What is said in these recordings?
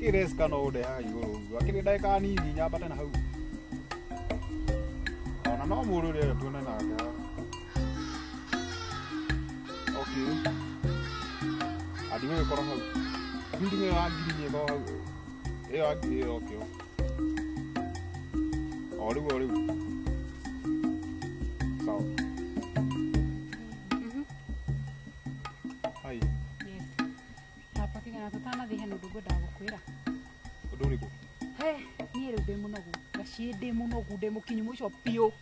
Kireska no de ha iguru. Akiri ndeka nini nyambate na hau. Ona no muru ri tuone nake. Okay. Adiwe ko hau. Building ya ngiri ko hau. Agiri okay. Ori. Sawa. Hai. Yes. Hapa kigana tutana thihe nundu ngwenda gukwira. Undu riku? He, ni ru ndi munogu. Gacie ndi munogu ndi mukinyu muico piu.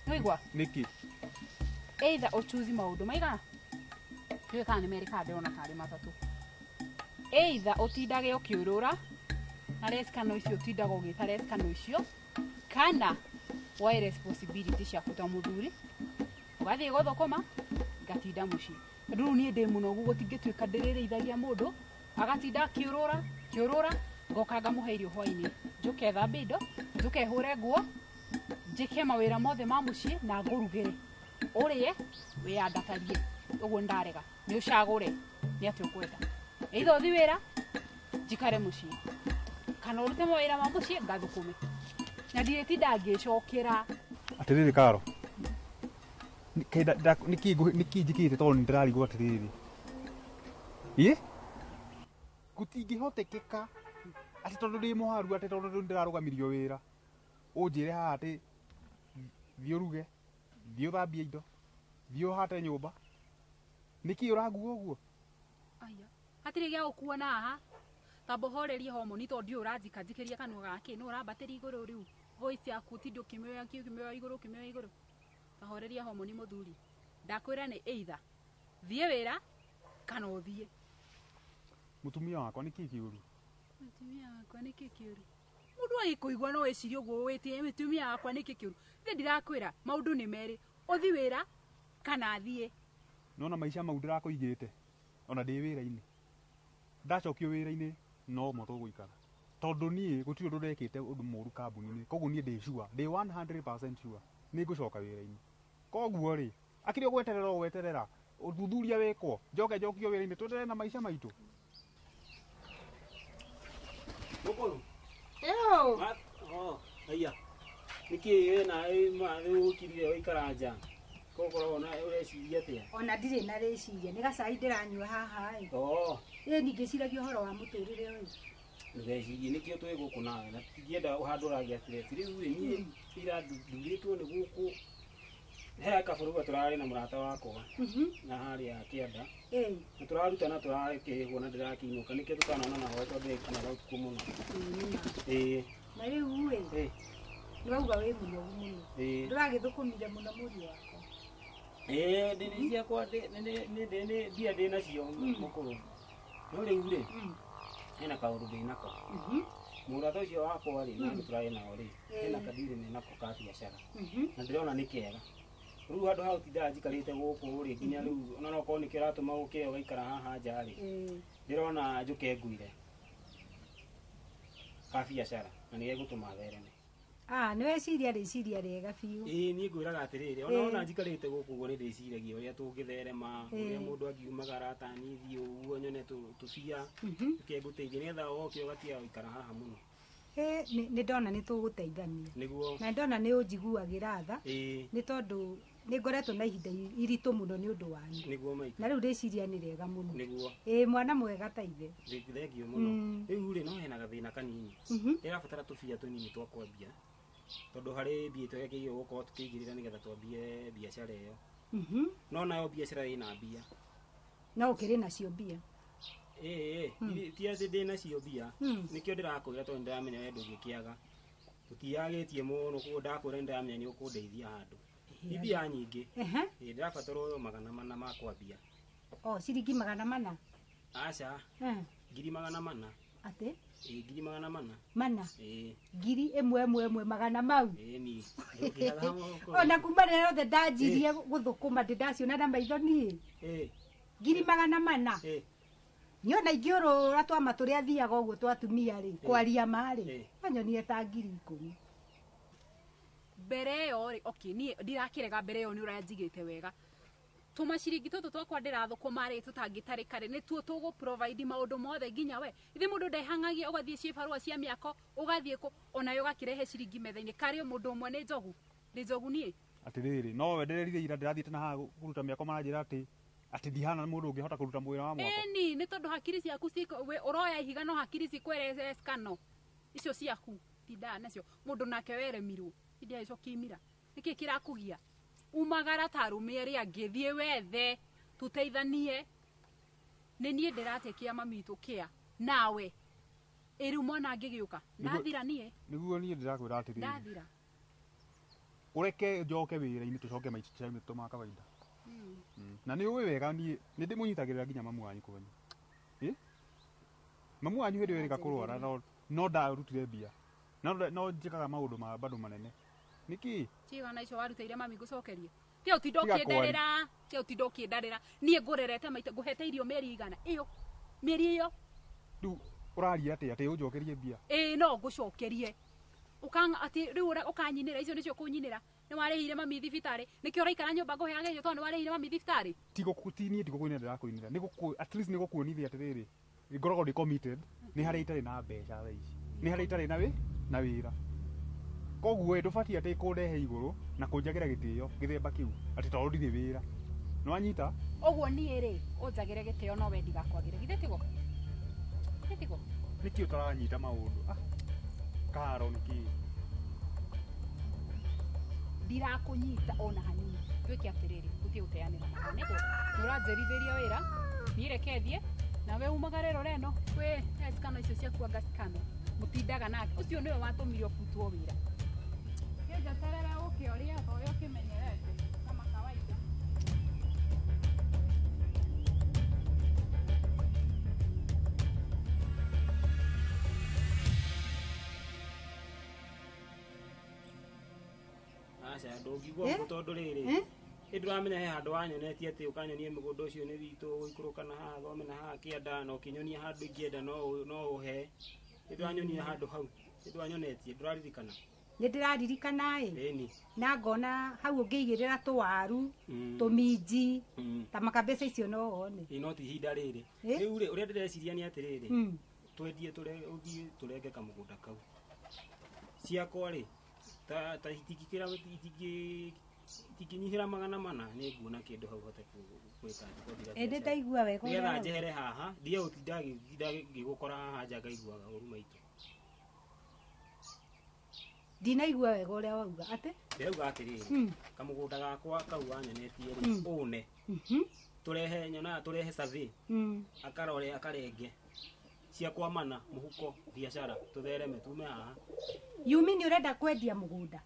Noigwa? Niki. Either o choose maundu maiga. Tuwe kana Amerika ndona tari matatu. Either otindage ukiurura na reskano icio tindaga ugita reskano icio kana woe responsibility cia kuta muthuri ugathie gothokoma ngatinda muci ndu ni ndi munogu gutingituika ndiririithagia mundu agatinda kiurura ngoka ngamuheirio hwaini njuke thambindo njuke hure nguo njike mawira mothe ma muci na ngurugire urie wiyandakarie uguo ndarega ni ucagure ni ati ukwenda either uthi wira njikare muci kana urute mawira ma muci ngathukume na ndiretinda ngicokera atiriri Karo niki njikite tondu ndirarigwo atiriri gutingihotekeka ati tondu ndi muharu ati tondu ndirarugamirio wira unjire haha ati thii uruge thii uthambie indo thii uhate nyumba niki urangua uguo aya atiri gia ukua na haha tambo horerie homoni tondu uranjika njikiria kanua gake no urambatiri iguru riu voice yaku tindu kimioya iguru tahoreria homoni muthuri ndakwira ni either thie wira kana uthie mutumia wakwa niki kiuru mutumia wakwa niki kiuru mundu agikuigwa no ecirie uguo witie mutumia wakwa niki kiuru thi ndirakwira maundu ni meri uthi wira kana thie nona maisha mau ndirakuigite ona ndi wira-ini ndacokio wira-ini no mo tuguikara tondu nie gutiri undu ndekite undu muru kambuni-ini koguo nie ndi sure ndi 100% sure ni ngucoka wira-ini koguo ri akiri gweterera uthuthuria wekwo njokio wira-ini tuendelee na maisha maitu Mukuru. Yo. Aya. Niki na ma riu kirire oikara Kokoro ona ureciria atia. Ona ndire na reciria ni gacai ndiranyua haha ningiciragia uhoro wa muturire uyu. Ndeciria nikio twi guku nawe na tingienda uhanduragia stress riu ni ira nduritwo ni guku he kaburuga turari na murata wakwa na hari ya kianda na turarutana turarikihwo na ndirakinyuka nikio tukanona na hoto ndikana rauku muno na riu niwauga wi muno nduragithukumire muno muri wakwa ndini ciakwa ni ndia ndi nacio mukuru no riu ri ena kaundu ndinako murata ucio wakwa ri na turaye nao ri ena kadiri ni nako ka biashara na ndirona ni kega riu handu hau tinda njikarite guku ri nginya riu ona no ko ni kiratuma uke ugaikara haha nja ri ndirona njuke nguire ka biashara na ni gegutuma thereme ni weciria riciria rega biu ni ngwiraga atiriri ona njikarite guku guo ni ndiciragia uria tungitherema uria mundu angiumagara atanithi uguo nyone tubia tukenguteithia nigetha woke ugatia uikara haha muno ni ndona ni tuguteithania niguo na ndona ni unjiguagira tha ni tondu ni ngoretwo na ihinda iritu muno ni undu wanyu niguo mai na riu riciria ni rega muno niguo mwana mwega taithe thengio muno riu ri no hena gathina kanini irabatara tubia tunini twa kwambia tondu hari mbia twegeire gukorwo tukigirira nigetha twambie biashara iyo no nayo biashara ina mbia no ukiri nacio mbia ti ati ndi nacio mbia nikio ndirakwira tondu ndiramenya we ndungikiaga tutiagitie muno kuo ndakwira ndiramenya ni ukundeithia handu mbia nyingi ndirabatarwo 400 ma kwambia ciringi 400 aca ngiri 400 ate ngiri 400 mana ngiri imwe magana mau ni ona kuma rero the ndajirie guthukuma ndindaciona na maitho nie ngiri 400 niona ingiurura twama turia thiaga uguo twatumia ri kwaria mari anyonie ta ngiri 10 mbere yo ri okay ni ndirakirega mbere yo ni uranjigite wega tumaciringi tutu twakwa ndirathukuma ri tutangitarika ri nituo tugu provide maundu mothe nginya we ithe mundu ndehangagia ugathie cibarua cia miako ugathie ku onayo gakirehe ciringi methaini kari mundu umwe ni njogu nie atiriri no wendererire ira ndirathiite na ha kuruta miako maranjira ati ndihana mundu ungihota kuruta mwira wa mwako ni tondu hakiri ciaku uroya ihiga no hakiri cikwereze skano icio ciaku tinda nacio mundu nake weremirwo ndia ico kimira niki kirakugia umagara tarume ri angithie wethe tuteithanie ni nie ndiratekia mamitu kia nawe eri mwana angigiuka ndathira nie niguo nie ndirakwira atiri ndathira ureke njoke wira-ini tucoke maica mitu ma kawaida na ni uwe wega nie ni ndimunyitagirira nginya mamu wanyu kwenyu mamu wanyu hindi werika kurwara no ndarutire mbia no njikaga maundu ma bado manene niki ciana icio warutire mami gucokerie ti utindo kindarira nie ngurerete maita nguhete irio meri igana iyo meri iyo riu uraria ati unjokerie mbia no ngucokerie ukanga ati riu ukanyinira icio nicio kunyinira ni warehire mami thibitari nikio raikara nyumba nguheaga irio tondu warehire mami thibitari tigukutinie tigukwina ndirakuinira niguku at least nigukuonithia atiriri ngorogo ndi committed ni haria itari na mbeca thaa ici ni haria itari na wira koguo ndubatie ati kundehe iguru na kunjagira gitio githemba kiu ati tondu ndire wira no anyita uguo nie ri unjagire gitio no wendi gakwagire githetigo niki utaranyita maundu karo niki ndirakunyita ona hanini twiki atiriri uthie uteanira nego nuranjerithiria wira nirekethie nawe umagarero reno we esikano icio ciaku agasikano mutindaga nake ucio niwe watumire obutwo wira keja tarara ukioria oyo kimenyerete kama kawaida aca ndungigwo tondu riri Ndramenya he handu wanyonetie ati ukanyonie mugunda ucio ni witu guikuruka na haha thome na haha kienda no kinyonia handu ingienda no uhe ndranyonia handu hau ndranyonetie nduraririkana ni ndiraririkana na ngona hau ungiigirira tuwaru tuminji ta makabesa icio no one no ti hinda riri riu ri uria ndireciria ni atiriri twendie turenge kamugunda kau ciakwa ri ta itikikira tikinyihira magana mana ni nguona kindu hau hote gwika ende ndaigua wega ngetha njehere haha ndie utinda ngigukora haha nja ngaiguaga uru maitu ndinaigua wega uria wauga ate ndauga atiriri kamugunda gakwa kau wanyonetie ri une turehe survey akarore akarenge ciakwa mana muhuko biashara tuthereme tume haha yumi urenda kwendia mugunda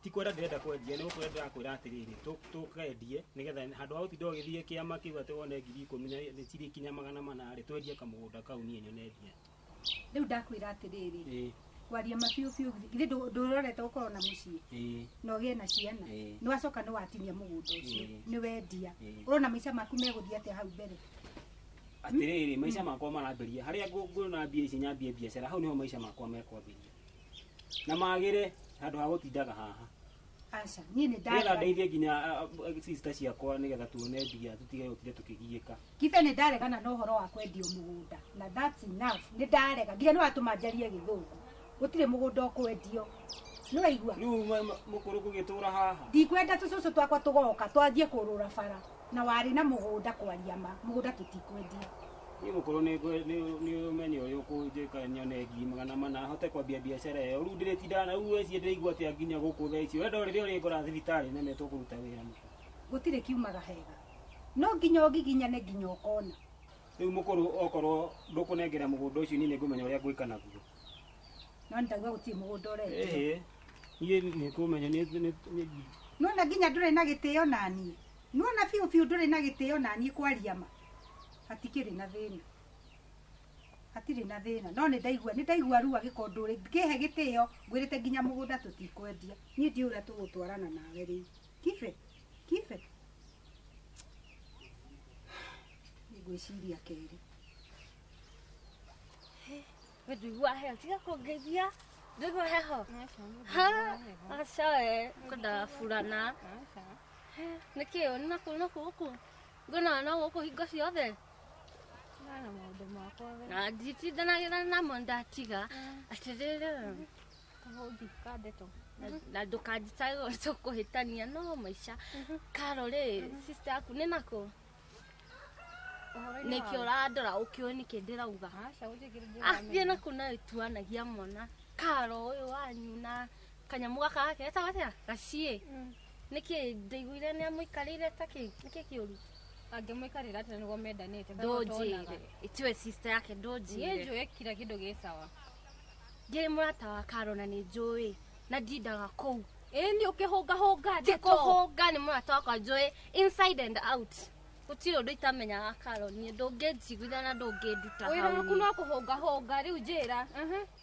ti kwenda ndirenda kwendia ni ukwenda kwira atiriri tukendie nigetha handu ha utindo githie kiama kiuga te wone 10,000 ni ciri kinya magana mana ri twendie kamugunda kau nie nyonethia riu ndakwira atiriri kwaria mafiu fiu githe ndurorete ukorwo na mucii no gie na ciana ni wacoka ni watinia mugunda ucio ni wendia urona maica maku meguthia ate hau mbere atiriri maica makwa marambiria haria nguna mbia ici nyambie biashara hau niho maica makwa mekwambiria na magire handu ha gutindaga haha aca nie ni ndara ndeithie nginya sister ciakwa nigetha tuone mbia tutige gutinde tukigiika kibe ni ndaregana no horo wa kwendio mugunda na that's enough ni ndarega nginya ni watuma njarie githungu gutire mugunda okwendio ni waigua riu mukuru kugitura haha ndikwenda tucucu twakwa tugoka twanjie kurura bara na wari na mugunda kwaria ma mugunda tutikwendia ni mukuru ni umenye uyu kujika nyone 10,000 hote kwambia biashara iyo ru ndiretinda na ru eci ndirigwa ati nginya guku tha icio wenda uri uri ngora thibitari nene tukuruta wira mukuru gutire kiumaga hega no nginya ugiginyane nginya ukona riu mukuru okorwo ndukunengera mugunda ucio ni ngumenya uria gwika naguo no ndagwa gutie mugunda urete nie ni kumenya ni no na nginya ndure na gitio nani no na fiu ndure na gitio nani kwaria ma hatikiri na thina hatire na thina no ni ndaigua ruwa gikondure ngihe gitio ngwirite nginya mugunda tutikwendia ni ndi uria tugutwarana nawe ri kife ngwiciria keri Ndigua heho tiga kugeithia ndigua heho ha aca kunda furana Nĩkĩo naku gũkũ ngona no gũkũ hingo ciothe Na maũndũ makwa we. na nditindanagĩra namo ndatiga atĩrĩrĩ Kahũngi ka Ndeto. na ndũkanjĩtage tũkũhĩtania no maica Karol sister yaku nĩ nakũ Ũhoro-inĩ nĩkĩo ũrandora ũkĩũĩ nĩkĩ ndĩrauga Aca gũtirĩ kĩndũ thiĩ nakũ nawe tuanagia mwana Karol ũyũ wanyu na kanyamũ gaka gake etagwo atĩa gaciĩ nĩkĩ ndaiguire nĩ amũikarĩire ta nĩkĩ kĩũru angĩmũikarĩra atĩ nĩguo mendanĩte. ndũnjĩre itiwe sister yake Niĩ ndũnjĩre njũĩ kila kĩndũ gĩ sawa. ndĩ mũrata wa Karol na nĩ njũĩ na ndindaga kũu Ĩni ũkĩhũngahũnga ti kũhũnga nĩ mũrata wakwa njũĩ inside and out gũtirĩ ũndũ itamenyaga Karol niĩ ndũngĩnjiguithia na ndũngĩnduta hau wĩra waku no kũhũngahũnga rĩu njĩra.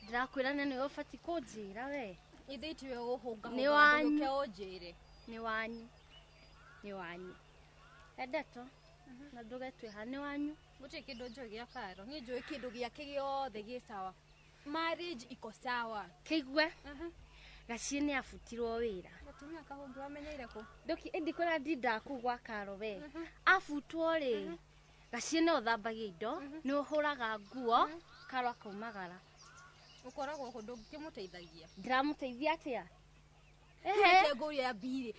ndĩrakwĩra nĩ nĩwe ũbatiĩ kũnjĩra we Ithe itiwe ũhũngahũnga Nĩ wanyu. ndũke ũnjĩre. nĩ wanyu Ndeto na ndũgetue ha nĩ wanyu Gũtirĩ kĩndũ njũĩ gĩa Karol. Niĩ njũĩ kĩndũ gĩake gĩothe gĩ sawa. Marriage iko sawa. kĩigue gaciĩ nĩ abutirwo wĩra Mũtumia kahũngi wamenyeire kũ? ndoki ĩndi kwĩna ndindaga kũu gwa Karol we abutwo rĩ gaciĩ nĩ ũthambagia indo nĩ ũhũraga nguo Karol akaumagara Ũkoragwo kũ ndũngĩmũteithagia. ndiramũteithia atĩa Hete ngũria ya mbiri.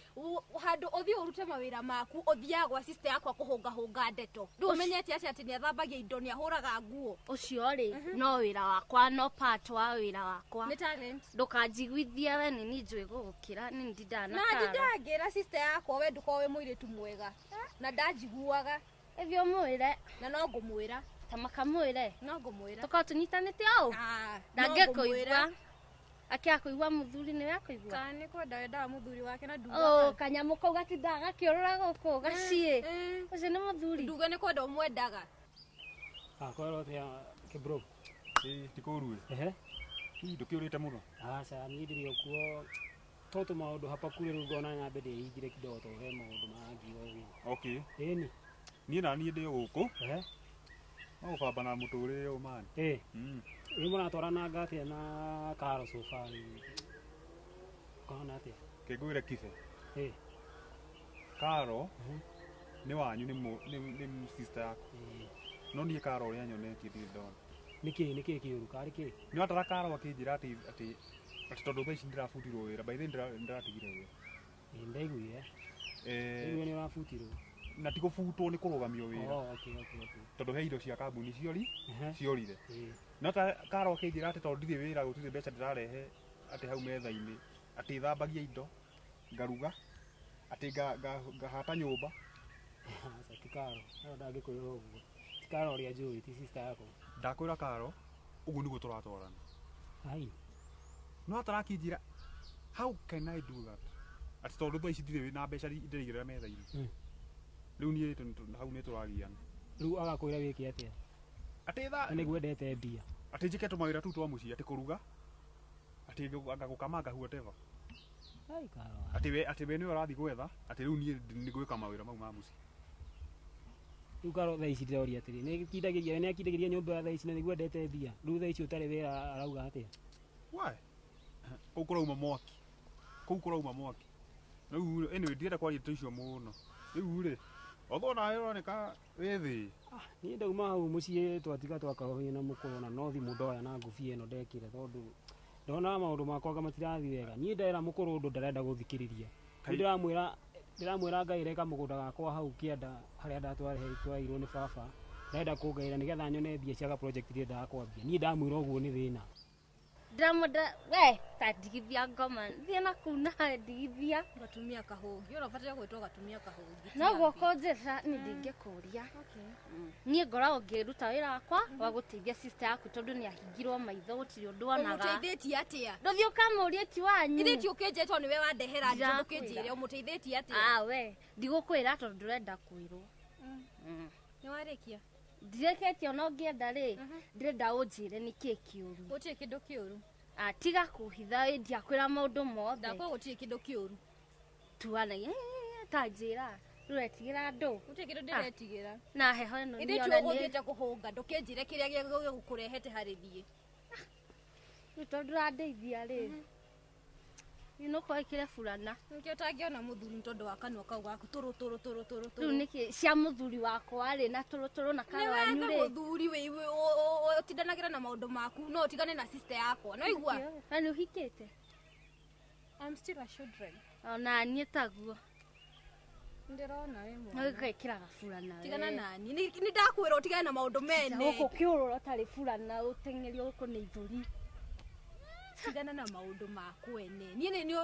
Handũ ũthiĩ ũrute mawĩra maku ũthiaga gwa sister yakwa kũhũngahũnga Ndeto. Rĩu ũmenyete atĩ nĩ athambagia indo nĩ ahũraga nguo. ũcio rĩ no wĩra wakwa no part wa wĩra wakwa Nĩ talent. ndũkanjiguithia we nĩ niĩ njũĩ gũgũkĩra nĩ ndindaga na Na Karol ndindangĩra sister yakwa we ndũkorwo wĩ mũirĩtu mwega. Na ndanjiguaga ĩthio mwĩre na no ngũmwĩra. ta makamwĩre No ngũmwĩra. tũkorwo tũnyitanĩte ũũ ndangĩkũigua akĩakũigua mũthuri nĩwe akũigua Kana nĩ kwenda wendaga mũthuri wake na nduga. kanyamũ kau gatindaga gakĩũrũra gũkũ gaciĩ ũcio nĩ mũthuri Nduga nĩ kwenda ũmwendaga. Kwero tia kibro. ti kũru Ehe. hihi ndũkĩũrĩte mũno Aca niĩ ndĩrĩ okuo toto maũndũ hapa kure rĩu ngona nyambe ndĩhingire kidogo tũhe maũndũ mangi ũguo. okay Ĩni. niĩ na niĩ ndĩ gũkũ Ehe. no gũbamba na mũtũrĩre ũyũ mani Rĩu mũratwarana atĩa na Karol so far rĩu? Kona atĩa? kĩngwĩre kibe Ĩ. Karol nĩ wanyu nĩ sister yaku no niĩ Karol ũrĩa nyonetie ndirĩ ndona Nĩkĩ kĩũru karĩ kĩ? nĩ watara Karol akĩnjĩra atĩ tondũ thaa ici ndĩrabutirwo wĩra by the way ndĩratigire wĩra Ndaiguire. Rĩu nĩ ũrabutirwo. na ti gũbutwo nĩ kũrũgamio wĩra Okay. tondũ he indo cia kambuni Ehe. ciorire no ta Karol akĩnjĩra atĩ tondũ ndirĩ wĩra gũtirĩ mbeca ndĩrarehe atĩ hau metha-inĩ atĩ thambagia indo ngaruga atĩ ngahata nyũmba Aca ti Karol. Ndangĩkwĩra ũguo. Ti Karol ũrĩa njũĩ ti sister yako. ndakwĩra Karol ũguo nĩguo tũratwarana Ai. no atarakĩnjĩra how can I do that atĩ tondũ thaa ici ndirĩ na mbeca ndĩrĩigĩrĩra metha-inĩ rĩu niĩ hau nĩ tũragiana Rĩu agakwĩra wĩke atĩa? atĩ Na nĩguo ndete mbia. atĩ njĩke tũmawĩra tũu twa mũciĩ atĩ kũruga atĩ ngagũkama ngahu whatever Ai Karol. atĩ we nĩwe ũrathiĩ gwetha atĩ rĩu niĩ nĩ gwĩka mawĩra mau ma mũciĩ Rĩu Karol thaa ici ndĩroria atĩrĩ nĩ akindagĩria nyũmba thaa ici na nĩguo ndete mbia. Rĩu thaa ici ũtarĩ wĩra arauga atĩa? why kũu kũrauma mwaki rĩu anyway ndirenda kwaria ndeto icio mũno rĩu rĩ otho nawe ũroneka wĩ thĩ Niĩ ndauma hau mũciĩ twatiga twakahoia na mũkũrũ na no thimũ ndoya na ngũbia ĩno ndekĩre tondũ ndona maũndũ makwa matirathiĩ wega. Niĩ ndera mũkũrũ ũndũ ndarenda gũthikĩrĩria. Ndĩramwĩra ngaĩre kamũgũnda gakwa hau kĩanda harĩa ndatwarirwo nĩ baba. Ndĩrenda kũngaĩra nĩgetha nyone mbia cia project iria ndakwambia. Niĩ ndamwĩra ũguo nĩ thĩna. ndĩramwenda we ta ndigithia ngoma thiĩ nakũu nawe ndigithia Gatumia kahũngi. Ũrabataire gwĩtwo gatumia kahũngi. no guoko njĩra nĩ ndingĩkũria niĩ ngoragwo ngĩruta wĩra wakwa wa gũteithia sister yaku tondũ nĩ ahingirwo maitho gũtirĩ ũndũ onaga Ũmũteithĩtie atĩa? ndũthiĩ ũkamũria ti wanyu Ithe ti ũkĩnjĩtwo nĩwe wandehera njũ ndũkĩnjĩre ũmũteithĩtie atĩa? we ndigũkwĩra tondũ ndũrenda kwĩrwo Nĩ warĩkia? ndirĩkĩtie ona ũngĩenda rĩ ndĩrenda ũnjĩre nĩkĩĩ kĩũru Gũtirĩ kĩndũ kĩũru. tiga kũhitha ndiakwĩra maũndũ mothe Ndakwa gũtirĩ kĩndũ kĩũru. tuanagia ta njĩra rĩu etigĩra andũ Gũtirĩ kĩndũ ndĩretigĩra. na heho ĩno Ithe ti ũgũthiĩte kũhũnga ndũkĩnjĩre kĩrĩa gĩgũkũrehete harĩ thiĩ. rĩu tondũ ũrandeithia rĩ ino kwa kile fulana Niki utangiona muthuri tondu wa kanwa kau gaku turu. Riu niki cia muthuri wakwa ari na turu na kanwa Ni nyure. wega muthuri we utindanagira na maundu maku no utigane na sister yakwa. No igua. Ani uhikite? I'm still a children. Ona nie taguo. Ndirona we mwana. No gikira fulana. Tigana nani? Ni ndakwira utigane na maundu mene. Uko kiurura tari fulana utengerio uko ni ithuri. Tigana na maundu maku ene. Ni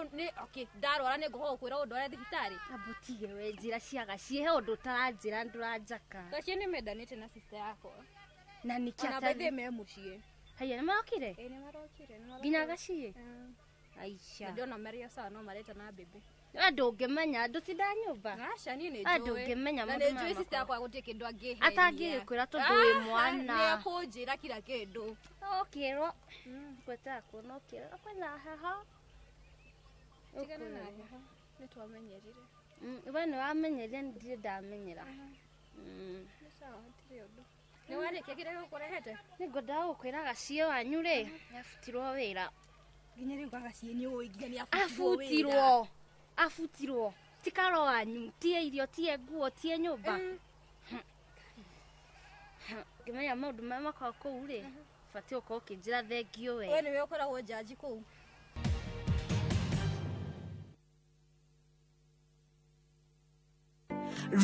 okay, ndarwara ni nguhoka kwira undu wa thibitari. Abutige we njira ciaga ciehe undu taranjira nduranjaka. Gacie ni mendanite na sister yakwa. Na nikia Ona bethe me mucie. Haya ni marokire? Ni marokire. Ginya gacie? Aisha. Ndiona Maria sawa no mareta na bebe. Andu ngimenya ndutinda nyumba. Acha ni njui. Andu ngimenya mundu mama. Na njui sister yakwa gutie kindu angihe. Atangikwira tondu wi mwana. Ni kunjira kila kindu. Okiro. Kweta kuona okiro. Kwenda haha. Tigana na haha. Ni twamenyerire. We ni wamenyerire ndire ndamenyera. Ni sawa ndire undu. Ni warikia kire gukurehete? Ni ngwenda gukwira gacie wanyu ri. Afutirwo wira. Nginya riu gacie ni uigia ni afutirwo tikaro wanyu tie irio tie nguo tie nyumba ngimenya maundu maya makwa kuu ri bati uko ukinjira thengio we ni we ukoragwo jaji kuu.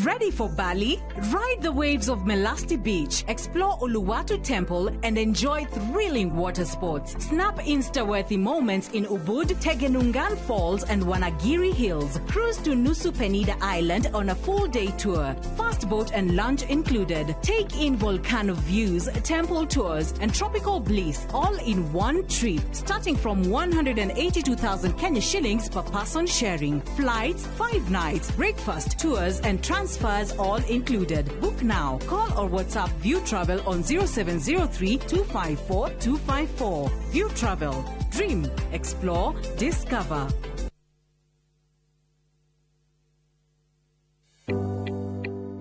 Ready for Bali? Ride the waves of Melasti Beach, explore Uluwatu Temple, and enjoy thrilling water sports. Snap Insta-worthy moments in Ubud, Tegenungan Falls, and Wanagiri Hills. Cruise to Nusu Penida Island on a full-day tour. Fast boat and lunch included. Take in volcano views, temple tours, and tropical bliss, all in one trip. Starting from 182,000 Kenya shillings per person sharing. Flights, 5 nights, breakfast, tours, and transfers all included. Book now. Call or WhatsApp View Travel on 0703 254 254. View Travel. Dream, explore, discover.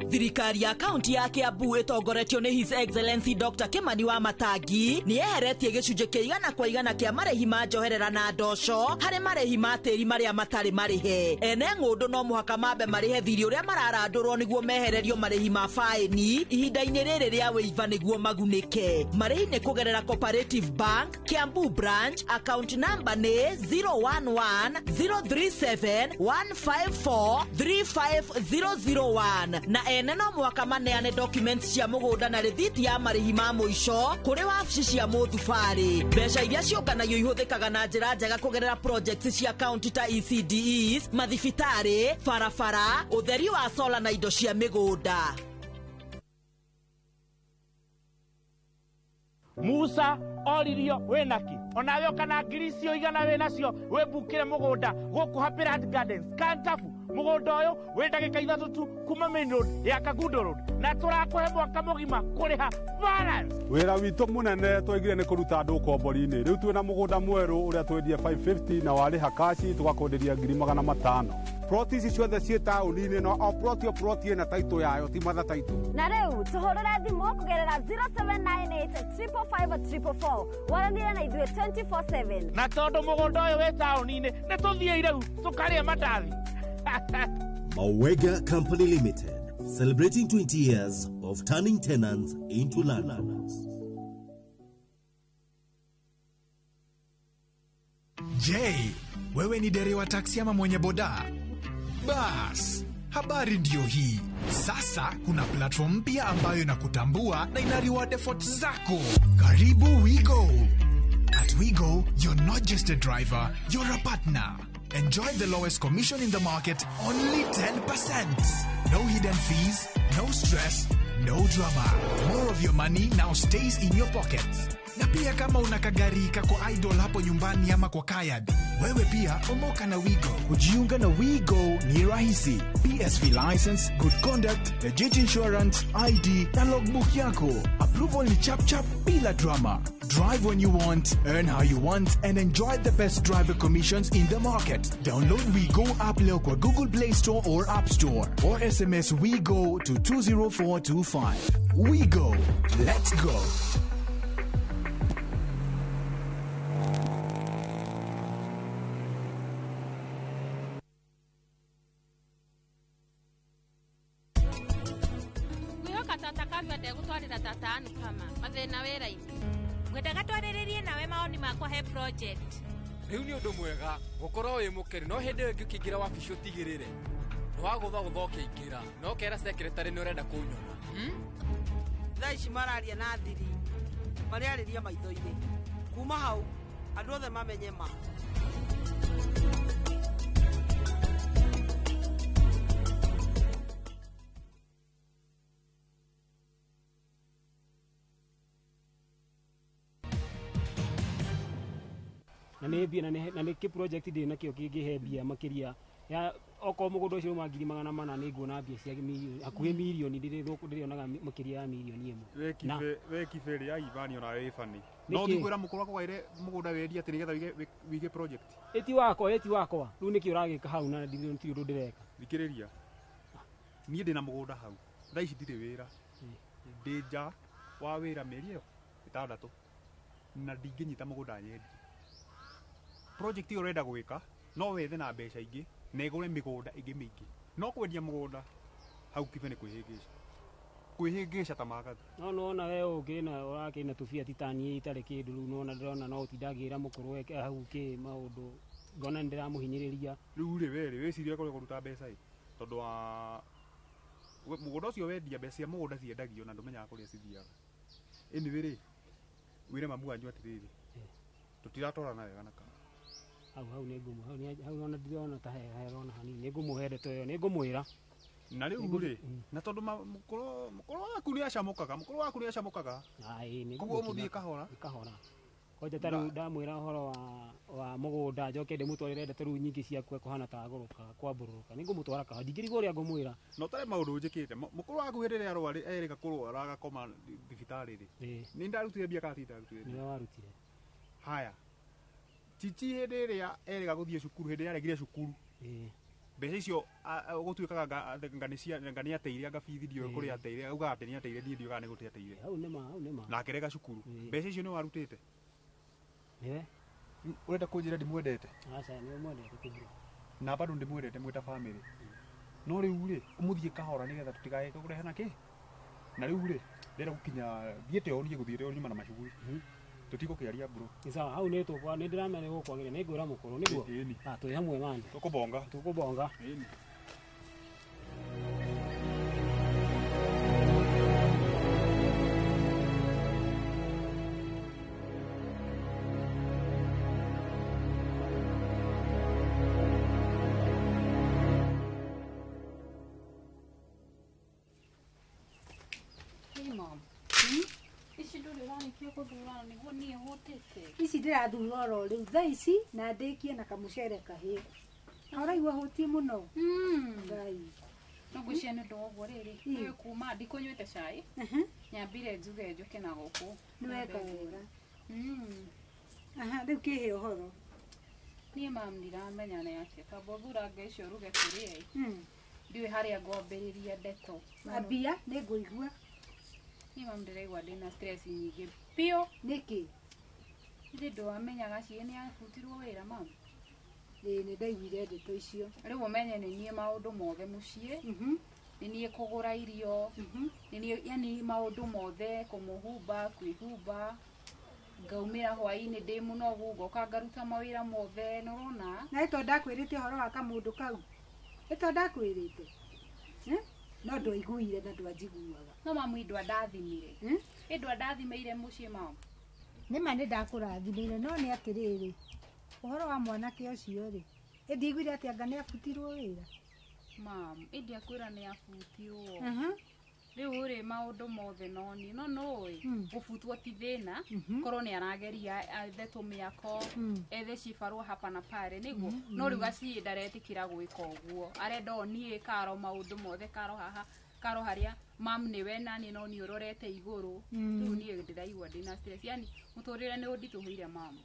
Thirikari ya kaunti ya Kiambu itongoretio ni His Excellency Dr. Kimani wa Matangi ni eheretie gicunje kia 100% kia marehi ma njoherera na ndoco hari marehi ma tiri maria matari marihe. Ene ng'undu no muhaka mambe marihe thiri uria mararandurwo niguo mehererio marehi ma faini ihinda-ini riri ria wiiva niguo magunike. Marehi ni kugerera Cooperative Bank Kiambu branch, account number ni 011 037 154 35001 na ene no mwaka maneane documents cia mugunda na rithiti ya marihi ma muico kuri wabici cia muthubari. Mbeca iria ciũnganagio ihuthikaga na njĩra njega kugerera projects cia county ta ECDEs, mathibitari, barabara, utheri wa solar na indo cia migunda. Musa oririo wenaki onawe kana ngiricio igana we nacio we bukire mugunda guku Happy Land Gardens Kantafu. Mugunda uyu we ndagika 3 tu kuma main road ya Kagundo road na turakuhe mwaka mugima kuriha balance. Wira witu munene twegire ni kuruta andu kombori-ini. Riu twina mugunda mweru uria twendia 550 na wariha kashi tugakonderia 500,000. Ploti ici ciothe ciĩ taũni-inĩ no o ploti ĩna taitũ yayo ti matha taitũ. Na rĩu tũhũrĩre thimũ kũgerera 0798-345-344 waranire na ithuĩ 24/7. Na tondũ mũgũnda ũyũ wĩ taũni-inĩ nĩ tũthiĩ rĩu tũkarĩe mandathi. Mawega Company Limited, celebrating 20 years of turning tenants into landlords. Je, wewe ni dereva taksi ama mwenye boda? Bas, habari ndio hii. Sasa kuna platform mpya ambayo inakutambua na ina reward efforts zako. Karibu WeGo. At WeGo, you're not just a driver, you're a partner. Enjoy the lowest commission in the market, only 10%. No hidden fees, no stress, no drama. More of your money now stays in your pockets. Na pia kama una kagari kako idle hapo nyumbani ama kwa kayad, wewe pia omoka na WeGo. Kujiunga na WeGo ni rahisi. PSV license, good conduct, legit insurance, ID na logbook yako. Approval ni chap chap bila drama. Drive when you want, earn how you want, and enjoy the best driver commissions in the market. Download WeGo app leo kwa Google Play Store or App Store, or SMS WeGo to 20425. WeGo, let's go. Kabi ndegutwarira tata anu kama mathina wira-ini. Ngwendaga twarĩrĩrie nawe maoni makwa he project. Rĩu nĩ ũndũ mwega gũkorwo wĩ mũkeri no hĩndĩ ĩyo ũkĩingĩra wabici ũtigĩrĩre nĩwagũthagũtha ũkĩingĩra no kera secretary nĩ ũrenda kũnyona. Thaa ici mararia na thiri mariarĩria maitho-inĩ kuma hau andũ othe mamenye ma. na nä mbia na nä kä project ndä nakio kä ngä he mbia makä ya okorwo må gå nda å cio ma 400,000 nä nguona mbia cia hakuhä mirioni ndä onaga makä ria ya mirioni ĩmwe wekibä rä ya ivani ona wä bani no thi kwä ra må kå rå akågaire må gå nda wendia atä nä getha wigä project ĩti wakwa rä u nä kä å ragä ka hau na ndirä å ndå ndä reka thikä rä ria niä ndä na må gå nda hau thaa ici ndirä wä ra ndä nja wa wä ra mä eri ä yo 6 na ndingä nyita må gå nda nyendi project ä yo å renda gwä ka no wethe na mbeca ingä na ä gå re mä gå nda ä ngä mä ingä no kwendia må gå nda hau kibe nä kwä hä ngä ca ta magathu no nona we å ngä na å rakä na tå bia titani itarä kä ndå rä u nona ndä rona no å tindagä ra må kå rå hau kä maå ndå ngona nä ndä ramå hinyä rä ria rä u rä werä wä ciria kå ruta mbeca ä tondå wa må gå nda å cio wendia mbeca cia må gå nda ciendagio na ndå menyaga kå rä a cithiaga ä nä wä rä wä re mamu wanyu atä rä rä tå tiratwarana wega na kana hau nä ngå hau ona ndirona ta herona hanini nä ngå må hendete ä yo nä ngå mwä ra na rä u rä na tondå må kå rå waku nä acamå kaga koguo må thiä kahora kwanja ta rä u ndamwä ra å horo wa må gå nda njoke ndä må twarä re ndeto rä u nyingä ciaku ekåhana ta agå rå ka kwambå rå ka nä ngå må twara kahora ndingä rigwo å rä a ngå mwä ra no tare maå ndå njä kä te må kå rå waku hä ndä ä rä a arwarä erä ga kå rwara agakoma thibitarä rä nä ndarutire mbia kana titarutire nä warutire haya cici hä ndä ä rä a erä ga gå thiä cukuru hä ndä ä rä a aregire cukuru mbeca icio gå tuä kaga nganä ateire angabithirio kå rä ateire augaga atä nä ateire niä ndiågaga nä gå tä ateire na akerega cukuru mbeca icio nä warutä te å renda kå njä ra ndä mwendete na bado ndä mwendete mwä ta bamä no rä u rä å må thiä kahora nä getha tå tigaä kå rehe nakä na rä u rä ndärenda gå kinya thiä te onie gå thiä te onyuma na macuguri tå tigå kä aria mbå sawa hau nä ndä ramenya gå kwagä nä ngwä ra må kå rå nä guo twä hamwe mani tå kå bonga ici ndä rathura oro rä u thaa ici na ndä kie na kamå cere kahä na å raigua hå tie må no ngai no ngå cia nä ndå woguo rä rä kuma ndikå nyuä te cai nyambire njuge njå na gå kå nä weka wega rä u kä hä å horo niä mam ndiramenya nä atä kamba thuranga icio ruge kå rä ndiwä harä a ngwambä rä ria ndeto ambia nä ngå igua niä mam ndä raigua ndä na stress nyingä biå nä kä ndä ndå amenyaga cie nä abutirwo wä ra mam nä ndaiguire ndeto icio rä u å menye nä niä maå ndå mothe må ciä nä niä kå gå ra irio nä niä yani maå ndå mothe kå må humba kwä humba ngaumä ra hwainä ndä må nogu ngoka ngaruta mawä ra mothe nä rona na ä to ndakwä rä te å horo wa kamå ndå kau ä to ndakwä rä te no ndå aiguire na ndå anjiguaga no mamu indå andathimire indå andathimä ire må ciä mao nä ma nä ndakå rathimä ire no nä atä rä rä å horo wa mwanake å cio rä ä ndiguire atä anga nä abutirwo wä ra mam indi akwä ra nä abutirwo rä u rä maå ndå mothe noni no nä gå butwo ti thä na korwo nä arageria ethe tå mä ako ethe cibarwo hapa na pare nä guo no rä u gaciä ndaretä kä ra gwä ka å guo arenda o niä karo maå ndå mothe karo haha karo harä a mam nä we nani no nä å rorete igå rå rä u niä ndä raigua ndä na stress yani må tå rä re nä å nditå hå ire mam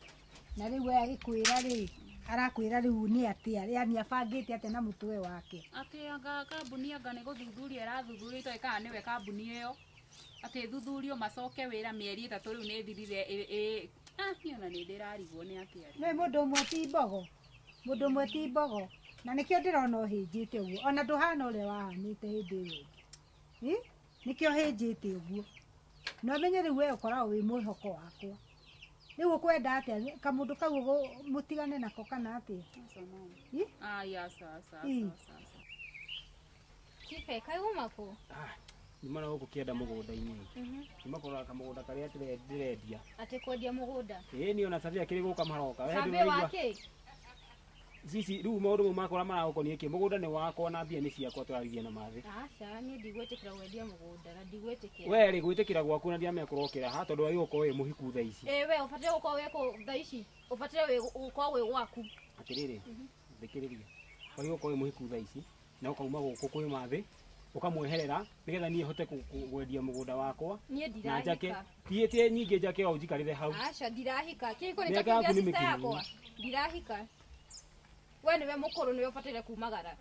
na rä u agä ra rä arakwä ra rä u nä atä a yani abangä te atä na må twe wake atä anga kambuni anga nä gå thuthuria arathuthuria itoä kana nä we kambuni ä yo atä thuthurio macoke wä ra mä eri 3 rä u nä thirire niä ona nä ndä rarigwo nä atä ari nä må ndå mwe ti mbogo må ndå mwe ti mbogo na nä kä o ndä rona å hä njä te å guo ona ndå hana å rä a wahanä te hä ndä ä yo nikio hinjite uguo no menye riu we ukoragwo wi mwihoko wakwa riu ukwenda atia kamundu kau mutigane nako kana atia Kife kai umako nimana guku kienda mugunda-ini nimakora kamugunda karia ndirendia ate kwendia mugunda ni ona sabia kiri guka maroka sabia wake sisi riu maundu makora maragukonie ki mugunda ni wakwa na mbia ni ciakwa twarithia na mathi aca ni ndigwetikira wendia mugunda na ndigwetikira we ri gwitikira gwaku na ndia mekurokira ha tondu ayo ko we muhiku tha ici we ufatire gukorwo weko tha ici ufatire gukorwo wi gwaku atiriri thikiriria ayo ko we muhiku tha ici na ukauma guku kwi mathi ukamweherera nigetha nie hote kwendia mugunda wakwa na njake tie nyingi njake au njikarire hau aca ndirahika kiko ni takia sita yakwa ndirahika we niwe mukuru niwe ufatire kumagara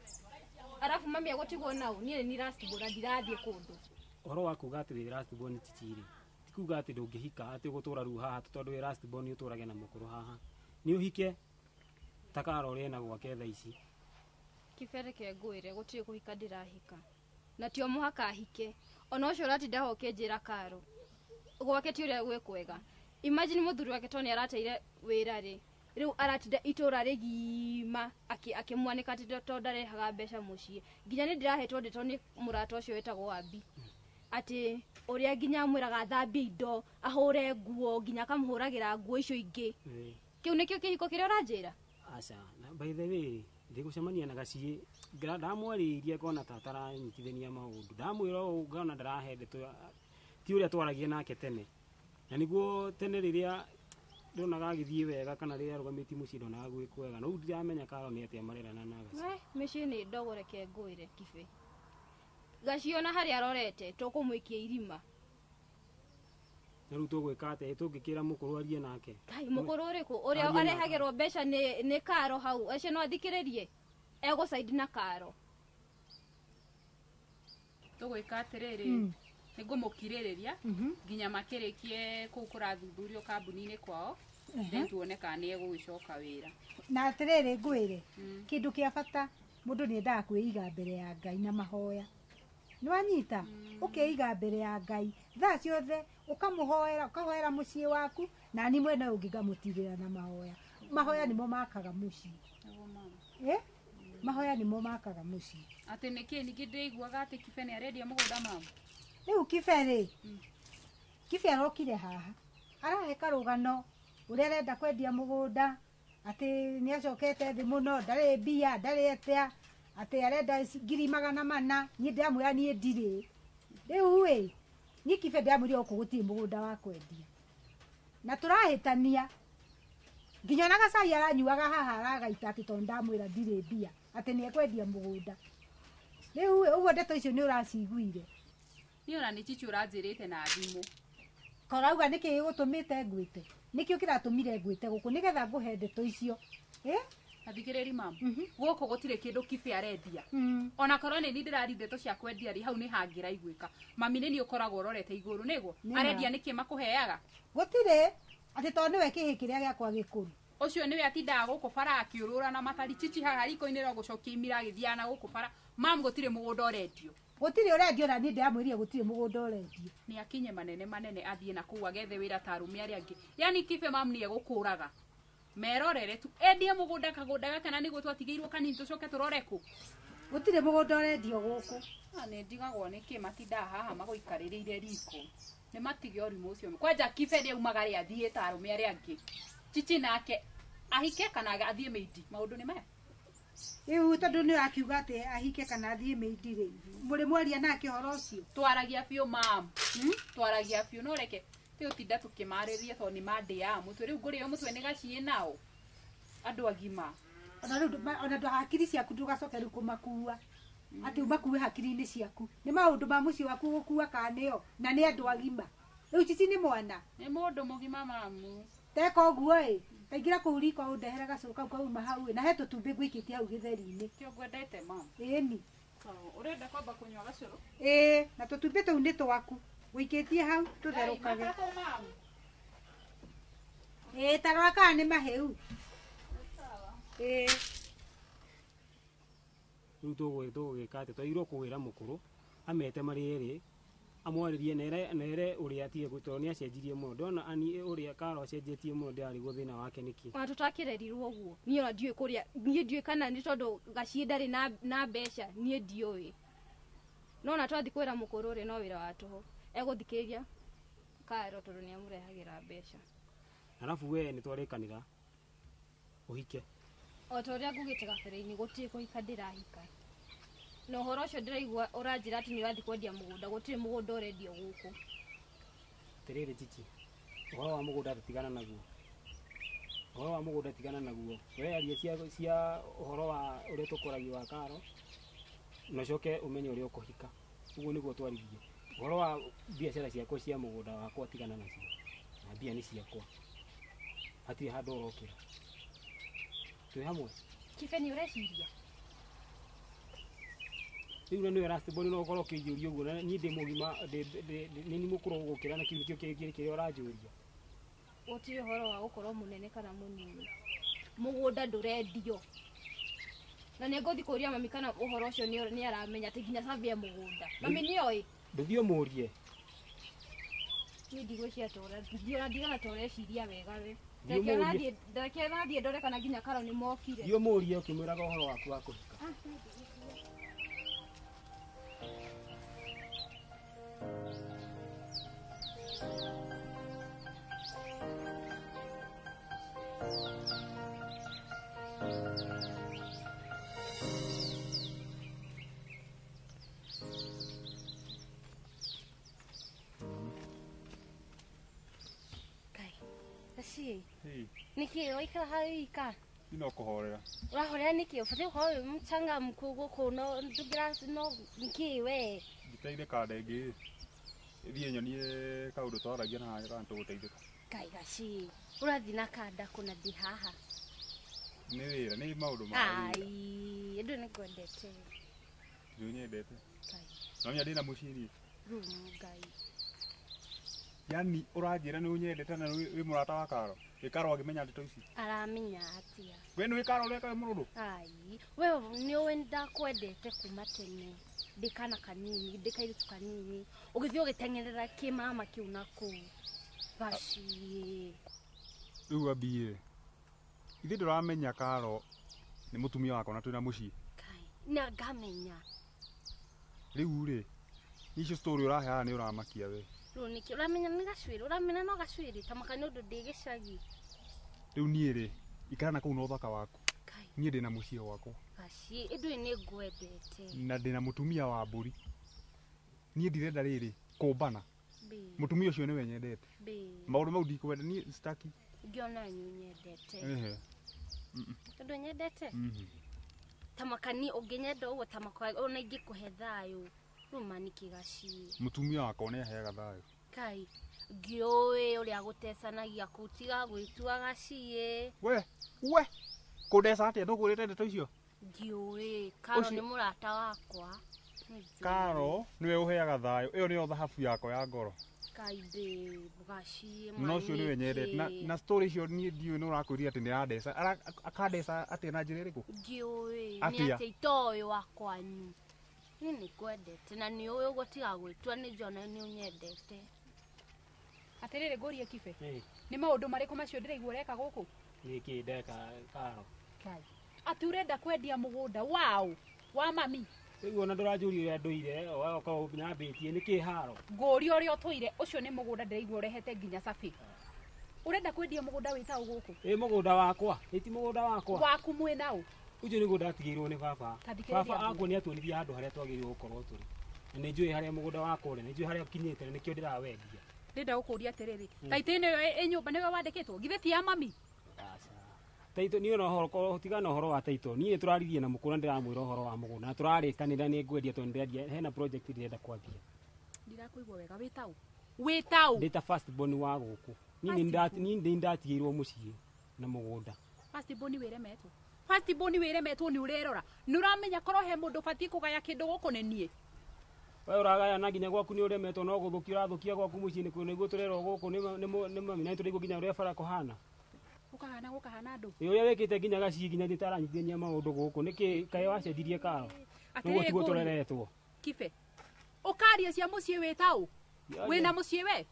arafu mami agotigwo nau nie ni last born ndirathie kundu horo waku gatiri last born titiri tikuga ati ndungihika ati gutura ru haha tondu last born uturage na mukuru haha ni uhike takarore na gwake tha ici kibere ke ngwire gutire kuhika ndirahika na tio muhaka hike ona ucio ratinda hoke njira karo gwake ti uria gwekwega imagine muthuri wake toni arateire wira ri riu aratinda itura rigima akimwanika ati to ndarehaga mbeca mucii nginya ni ndirahetwo ndito ni murata ucio wetagwo Wabi ati uria nginya mwiraga thambie indo ahure nguo nginya kamuhuragira nguo icio ingi kiu nikio kihiko kiria uranjira aca na by the way ndigucemania na gacie ndamwaririe kona tatara nyitithania maundu ndamwira ngona ndarahe ndeto ti uria twaragie nake tene na niguo tene riria ndonaga agithie wega kana riria rugamiti mucii ndonaga gwikwega no ndiramenya karo ni atia marerana na gacie mici ni ndogore ke ngwire kibe gaciona hari arorete tukumwikia irima riu tugwika atia tungikira mukuru arie nake kai mukuru uriku uria arehagirwo mbeca ni karo hau acio no athikiririe ego side na karo tugwika atiriri ningumukiririria nginya makirikie kuu kurathuthurio kambuni-ini kwao then tuone kana ni egũgĩcoka wĩra na atiriri ngwire kindu kia bata mundu ni endaga kwĩiga mbere ya Ngai na mahoya niwanyita ukeiga mbere ya Ngai thaa ciothe ukahoera mucii waku na ni mwene ungi ngamutirira na mahoya nimo makaga mucii mahoya nimo makaga mucii ati niki ningi ndiguaga ati kibe ni arendia mugunda mama riu kibe arokire haha arahe karugano uria arenda kwendia mugunda ati ni acokete thi muno ndari mbia ndari etia ati arenda 400,000 ni ndamwira ni ndiri riu ni kibe ndamwira okugutie mugunda wa kwendia na turahitania nginya na gacai aranyuaga haha aragaita ati tondu ndamwira ndiri mbia ati ni ekwendia mugunda riu uguo ndeto icio ni uraciguire ni ona ni chichi uranjirite na thimu korauga niki gigutumite ngwite niki ukiratumire ngwite guku nigetha nguhe ndeto icio athikiriri mama guku gutire kindu kibe arendia ona korwo ni ndirari ndeto cia kwendia ri hau ni hangira igwika mami ni ukoragwo urorete iguru niguo arendia niki makuheaga gutire ati tondu niwe kihi kiria giakwa gikuru ucio niwe atindaga guku bara akiurura na matari chichi haha riko-ini ro gucokia imira agithiana guku bara mam gutire mugunda urendio gutire urendio na ni ndamwiria gutire mugunda urendio ni akinye manene athie na kuu agethe wira ta arumia aria angi yani kibe mam ni egukuraga merorere tu endie mugunda kagunda kana niguo twatigeirwo kanini tucoke turore ku gutire mugunda urendio guku ni ndigagwo niki matinda haha maguikaririire riko ni matige urimu ucio kwanja kibe ndi umagari athie ta arumia aria angi chichi nake ahike kana athie meidi maundu ni maya riu tondu ni akiuga ati ahike kana athie meidi ri muri mwaria nake horo ucio twaragia biu mam twaragia biu no reke ti utinda tukimariria to ni mande ya mutwe riu nguri yo mutwe ni gacie nao andu agima ona ndo hakiri ciaku ndugacoke riu kumakua ati umakue hakiri-ini ciaku ni maundu ma mucii waku gukua kanio na ni andu agima riu cici ni mwana ni mundu mugima mamu teka uguo kaingira kuu riko undehere gacuku kau kauma hau na he tutumbi ngwikitie hau githeri-ini kio ngwendete mam ni urenda kwamba kunywa gacuru na tutumbi tuu ni twaku wikitie hau tutherukage tarora kana ni maheu riu tugwika ati twairwo kuwira mukuru amete mari eri amwarĩrie nere ũrĩa atige gũtoro nĩ acenjirie mũno ndona ani ũrĩa Karo acenjetie mũno ndĩarĩ gũthĩna wake nĩkĩ ona tũtakĩrerirwo ũguo niĩ ona ndiũĩ kũrĩa niĩ ndiũĩ kana nĩ tondũ Gaciĩ ndarĩ na mbeca niĩ ndiũĩ no na twathi kwĩra mũkũrũ rĩ no wĩra wa tũhũ egũthikĩrĩria Karo tondũ nĩ amũrehagĩra mbeca arabu we nĩ twarĩkanĩra ũhike o ta ũrĩa ngugĩte kabere-inĩ gũtirĩ kũhika ndĩrahika na ũhoro ũcio ndĩraigua ũranjĩra atĩ nĩ ũrathiĩ kwendia mũgũnda gũtirĩ mũgũnda ũrendio gũkũ atĩrĩrĩ Chichi ũhoro wa mũgũnda tũtigana naguo ũhoro wa mũgũnda tigana naguo we aria cia ũhoro wa ũrĩa tũkoragio wa Karo na ũcoke ũmenye ũrĩa ũkũhika ũguo nĩguo twarithie ũhoro wa biacara ciakwa cia mũgũnda wakwa tigana nacio na mbia nĩ ciakwa hatirĩ handũ ũrokĩra twĩ hamwe Kibe nĩ ũreciria rĩu nĩ last born no ũkorwo ũkĩnjũria ũguo na niĩ ndĩ mũgima nĩ mũkũrũ gũkĩra na kĩu kĩrĩa ũranjũria gũtirĩ ũhoro wa gũkorwo mũnene kana mũnini mũgũnda ndũrendio na nĩ ngũthi kũria mami kana ũhoro ũcio nĩ aramenya atĩ nginya savia mũgũnda mami nĩ oĩ ndũthiĩ ũmũrie niĩ ndigwĩcia tora ndigana ta ũreciria wega we ndeke nathiĩ ndore kana nginya Karo nĩ mokire thiĩ ũmũrie ũkĩmwĩraga ũhoro waku wa kũhika Gaciĩ nĩkĩ waikara harika ino kũhorera ũrahorera nĩkĩ ũbatiĩ gũkorwo wĩ mũchangamku gũkũ no nĩkĩ we ngĩteithĩka ndengĩ thiĩ nyonie kaũndũ twaragia na kana tũgũteithĩka Ngai Gaciĩ ũrathiĩ na kanda kũna ndĩ haha nĩ wĩra nĩ maũndũ ma ai ndũ nĩ ngwendete ndũ nyendete no nyandĩ na mũciri Ngai yani ũranjĩra nĩ ũnyendete na wĩ mũrata wa Karo Karo angĩmenya ndeto ici aramenya atia we nĩ Karo ũrĩa kawe mũrũrũ ai we nĩ ũĩ ndakwendete kuma tene ndĩkana kanini ndĩkairĩtu kanini ũgĩthiĩ ũgĩteng'erera kĩmama kĩu na kũu Gaciĩ rĩu ambie ithuĩ ndũramenya Karo nĩ mũtumia wakwa na twĩna mũciĩ na ngamenya rĩu rĩ icio story ũraheana nĩ ũramakia we rĩu nĩkĩ ũramenya nĩ Gacuĩrĩ ũramenya no Gacuĩrĩ tamaka nĩ ũndũ ndĩ gĩcagi rĩu niĩ rĩ ikara na kũu na ũthaka waku niĩ ndĩ na mũciĩ wakwa Gaciĩ ndũĩ nĩ ngwendete na ndĩ na mũtumia wa mbũri niĩ ndirenda rĩrĩ kũmbana mũtumia ũcio nĩwe nyendete maũndũ mau ndikwenda niĩ staki ngĩona nĩ nyendete tondũ nyendete tamaka ni ũngĩnyenda ũguo tamaka ona ingĩkũhe thayũ rũma nĩkĩ Gaciĩ mũtumia wakwa nĩ aheaga thayũ Kai ngĩũĩ ũrĩa gũtecanagia kũu tiga gwĩtua Gaciĩ we kũndeca atĩa ndũgwĩrĩte ndeto icio ngĩũĩ Karo nĩ mũrata wakwa Karo nĩwe ũheaga thayũ ĩyo nĩyo thahabu yakwa ya ngoro Kai Gaciĩ no ũcio nĩwe nyendete na story icio niĩ ndiũĩ nĩ ũrakwĩrire atĩ nĩ arandeca akandeca atĩa na njĩra ĩrĩkũ ngĩũĩ nĩ atĩ itoĩ wakwanyu niĩ nĩ kwendete na nĩ ũĩ ũguo tiga gwĩtua nĩ njona nĩ ũnyendete atĩrĩrĩ ngũrie Kibe nĩ maũndũ marĩkũ macio ndĩraigua ũreka gũkũ nĩkĩ ndeka Karo atĩ ũrenda kwendia mũgũnda wa mami rĩu ona ndũranjũria ũrĩa ndũire okorwo nyambĩtie nĩkĩ haro ngũria ũrĩa ũtũire ũcio nĩ mũgũnda ndĩraigua ũrehete nginya cabi ũrenda kwendia mũgũnda wĩtao gũkũ mũgũnda wakwa ti mũgũnda wakwa waku mwĩna ũ ucio nĩguo ndatigĩirwo nĩ baba akwa nĩ atuonithia handũ harĩa twagĩrĩirwo gũkorwo tũrĩ na nĩ njũĩ harĩa mũgũnda wakwa ũrĩ nĩ njũĩ harĩa ũkinyĩte na nĩkĩo ndĩrawendia ndĩrenda gũkũria atĩrĩrĩ taitũ ĩno ĩ nyũmba nĩwe wandĩkĩtwo githĩ ti ya mami taitũ niĩ no ũhoro tigana ũhoro wa taitũ niĩ tũraririe na mũkũra ndĩramwĩra ũhoro wa mũgũnda na tũrarĩkanĩra nĩ ngwendia tondũ ndĩrendia hena project ndĩrenda kwambia ndirakuigua wega wĩtau ndĩta first born wa gũkũ niĩ ndĩ ndatigĩirwo mũciĩ na mũgũnda first born wĩremetwo nĩ ũrerora nĩ ũramenya korwo he mũndũ batiĩ kũgaya kĩndũ gũkũ nĩ niĩ we ũragaya na nginya gwaku nĩ ũremetwo no gũthũkia ũrathũkia gwaku mũciĩ nĩguo tũrerwo gũkũ nĩ mami na tũraigua nginya ũrĩa bara kũhana gũkahana andũ ũrĩa wĩkĩte nginya Gaciĩ nginya ndĩtaranyithania maũndũ gũkũ nĩkĩ kaĩ wacenjirie Karo nĩguo tiguo tũreretwo Kibe ukaria cia mucii witau wina mucii we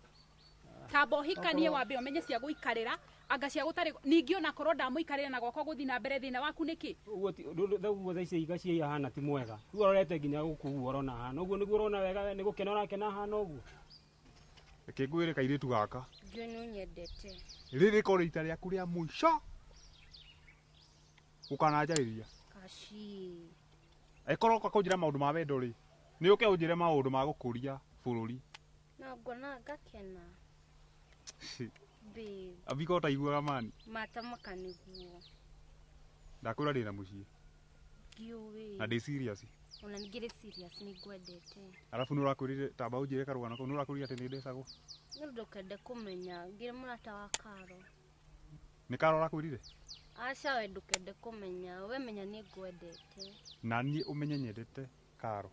tabo hikanie wambe umenye cia guikarira anga cia gutari ningi ona korwo ndamuikarira na gwako guthi na mbere thina waku niki uguo tha ici igacia hana ti mwega riu urorete nginya guku urona hana uguo niguo urona wega ni gukena urakena hana uguo reke ngwire kairitu gaka ndio nyendete riri ko rita riaku ria muico ukanajairia kashi ekoro ka kunjira maundu ma wendo ri ni uke unjire maundu ma gukuria bururi na ngona ngakena babe abiko taiguaga mani matamaka niguo ndakwira ndina mucii giuwe na ndi serious ona nigire serious ni gwendete alafu nurakwirire tamba unjire karugana ko nurakuria ati ni ndecagwo ndokende kumenya ngire murata wa Karo ni Karo rakwirire aca we ndukende kumenya we menya ni gwendete na ni umenye nyendete Karo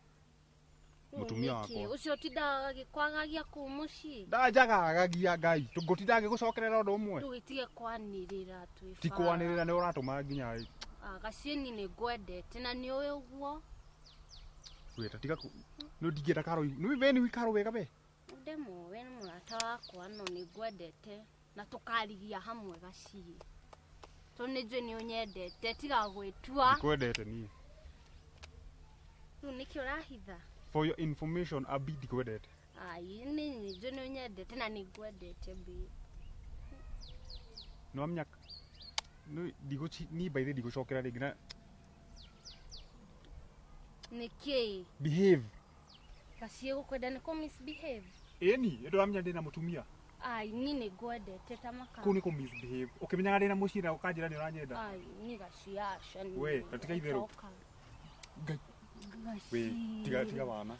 mutumia wakwa ucio tindaga gikwagagia ku mucii ndajagagia ngai tungutinda gucokerera undu umwe tugitige kwanirira twifa ti kwanirira ni uratuma nginya gacieni ni gwendete na ni uyu guo weta tiga no digira Karo ni veni wi Karo wega be ndemo we ni murata wakwa no ni gwendete na tukarigia hamwe gacii to ni jwe ni unyendete tiga gwitua kwendete ni tu niki urahitha for your information abidi kwendete ai ni jwe ni unyendete na ni gwendete bi no amnya no digo ni by the digo chokera rigna niki behave gacii gukwenda ni ko misbehave eni ndo amnya ndina mutumia ai ni gwendete tamaka kuni ko misbehave ukimenyaga ndina mucira ukanjira ni uranyenda ai ni gacii aca ni we tatika ithero we tiga bana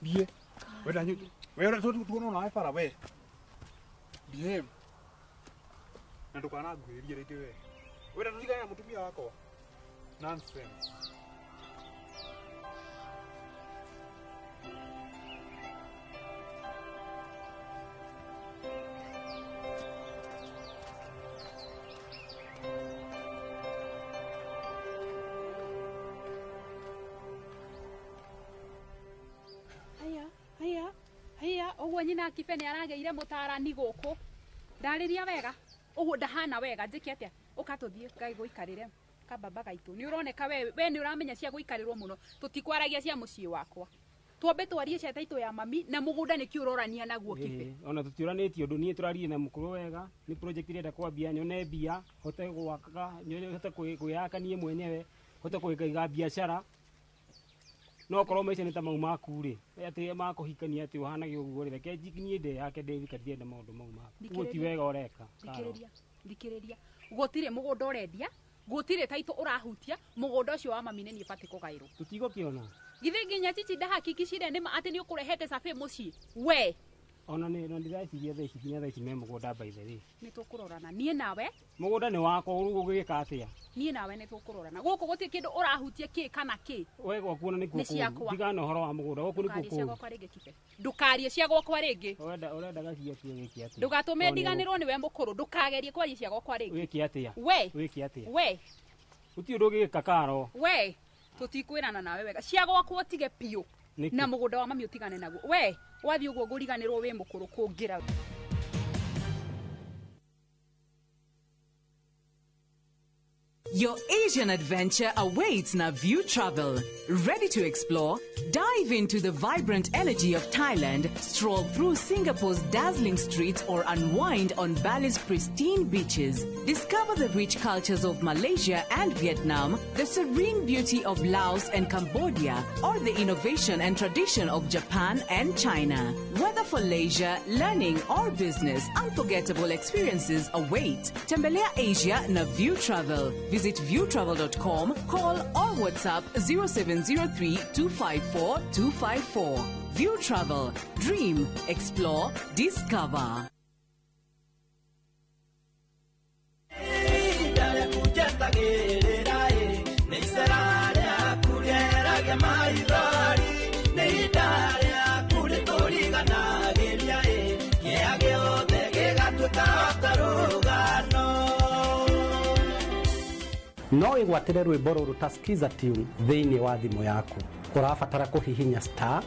bie we danyu we ora tu no na fara we bie na ndukana ngwirie rindi we ora tiga ya mutumia wako nonsense uguo nyina kibe ni arageire mutarani guku ndariria wega uguo ndahana wega njike atia ukatuthie ngai guikarire kababa gaitu ni uroneka we ni uramenya cia guikarirwo muno tutikwaragia cia mucii wakwa twambe twarie cia taitu ya mami na mugunda ni kiurorania naguo kibe ona tutiuranĩtie ũndũ niĩ tũrarie na mũkũrũ wega nĩ project irenda kwambia nyone mbia hote gwakaga hote kwĩyaka niĩ mwenyewe hote kũiga biacara no korwo maica nĩ ta mau maku rĩ atĩ makũhikania atĩ ũhanage ũguo rĩ reke niĩ ndĩ yake David ndienda maũndũ mau maku ũguo ti wega ũreka thikĩrĩria gũtirĩ mũgũnda ũrendia gũtirĩ taitũ ũrahutia mũgũnda ũcio wa mami nĩ niĩ bati kũgaĩrwo tutigũkĩona githĩ nginya cici ndahakikishire nĩ atĩ nĩ ũkũrehete cabe mũciĩ we ona nĩ ndĩreciria thaa ici nginya thaa ici me mũgũnda by the way nĩ tũkũrorana niĩ nawe mũgũnda nĩ wakwa rĩu ũgĩka atĩa niĩ nawe nĩ tũkũrorana gũkũ gũtirĩ kĩndũ ũrahutia kĩ kana kĩ we gwakuona nĩ kũkũ tigana ũhoro wa mũgũnda gũkũ nĩ kũkũ ndũkarie cia gwakwa rĩngĩ ũrenda gacia tu wĩke atĩa ndũgatũme ndiganĩrwo nĩwe mũkũrũ ndũkagerie kwaria cia gwakwa rĩngĩ wĩke atĩa wĩke atĩa we uti ũndũ ũgĩka Karo we tutikwĩrana nawe wega cia gwakwa tige piũ na mũgũnda wa mami ũtigane naguo we wathi ũguo ngũriganĩrwo wĩ mũkũrũ kũngĩra Your Asian adventure awaits na View Travel. Ready to explore? Dive into the vibrant energy of Thailand, stroll through Singapore's dazzling streets, or unwind on Bali's pristine beaches. Discover the rich cultures of Malaysia and Vietnam, the serene beauty of Laos and Cambodia, or the innovation and tradition of Japan and China. Whether for leisure, learning, or business, unforgettable experiences await. Tembelea Asia na View Travel. Visit viewtravel.com, call or WhatsApp 0703 254 254. View Travel. Dream, explore, discover. no igwatire rwimbo rũrũ ta skiza tune thĩinĩ wa thimũ yaku ũrabatara kũhihinya star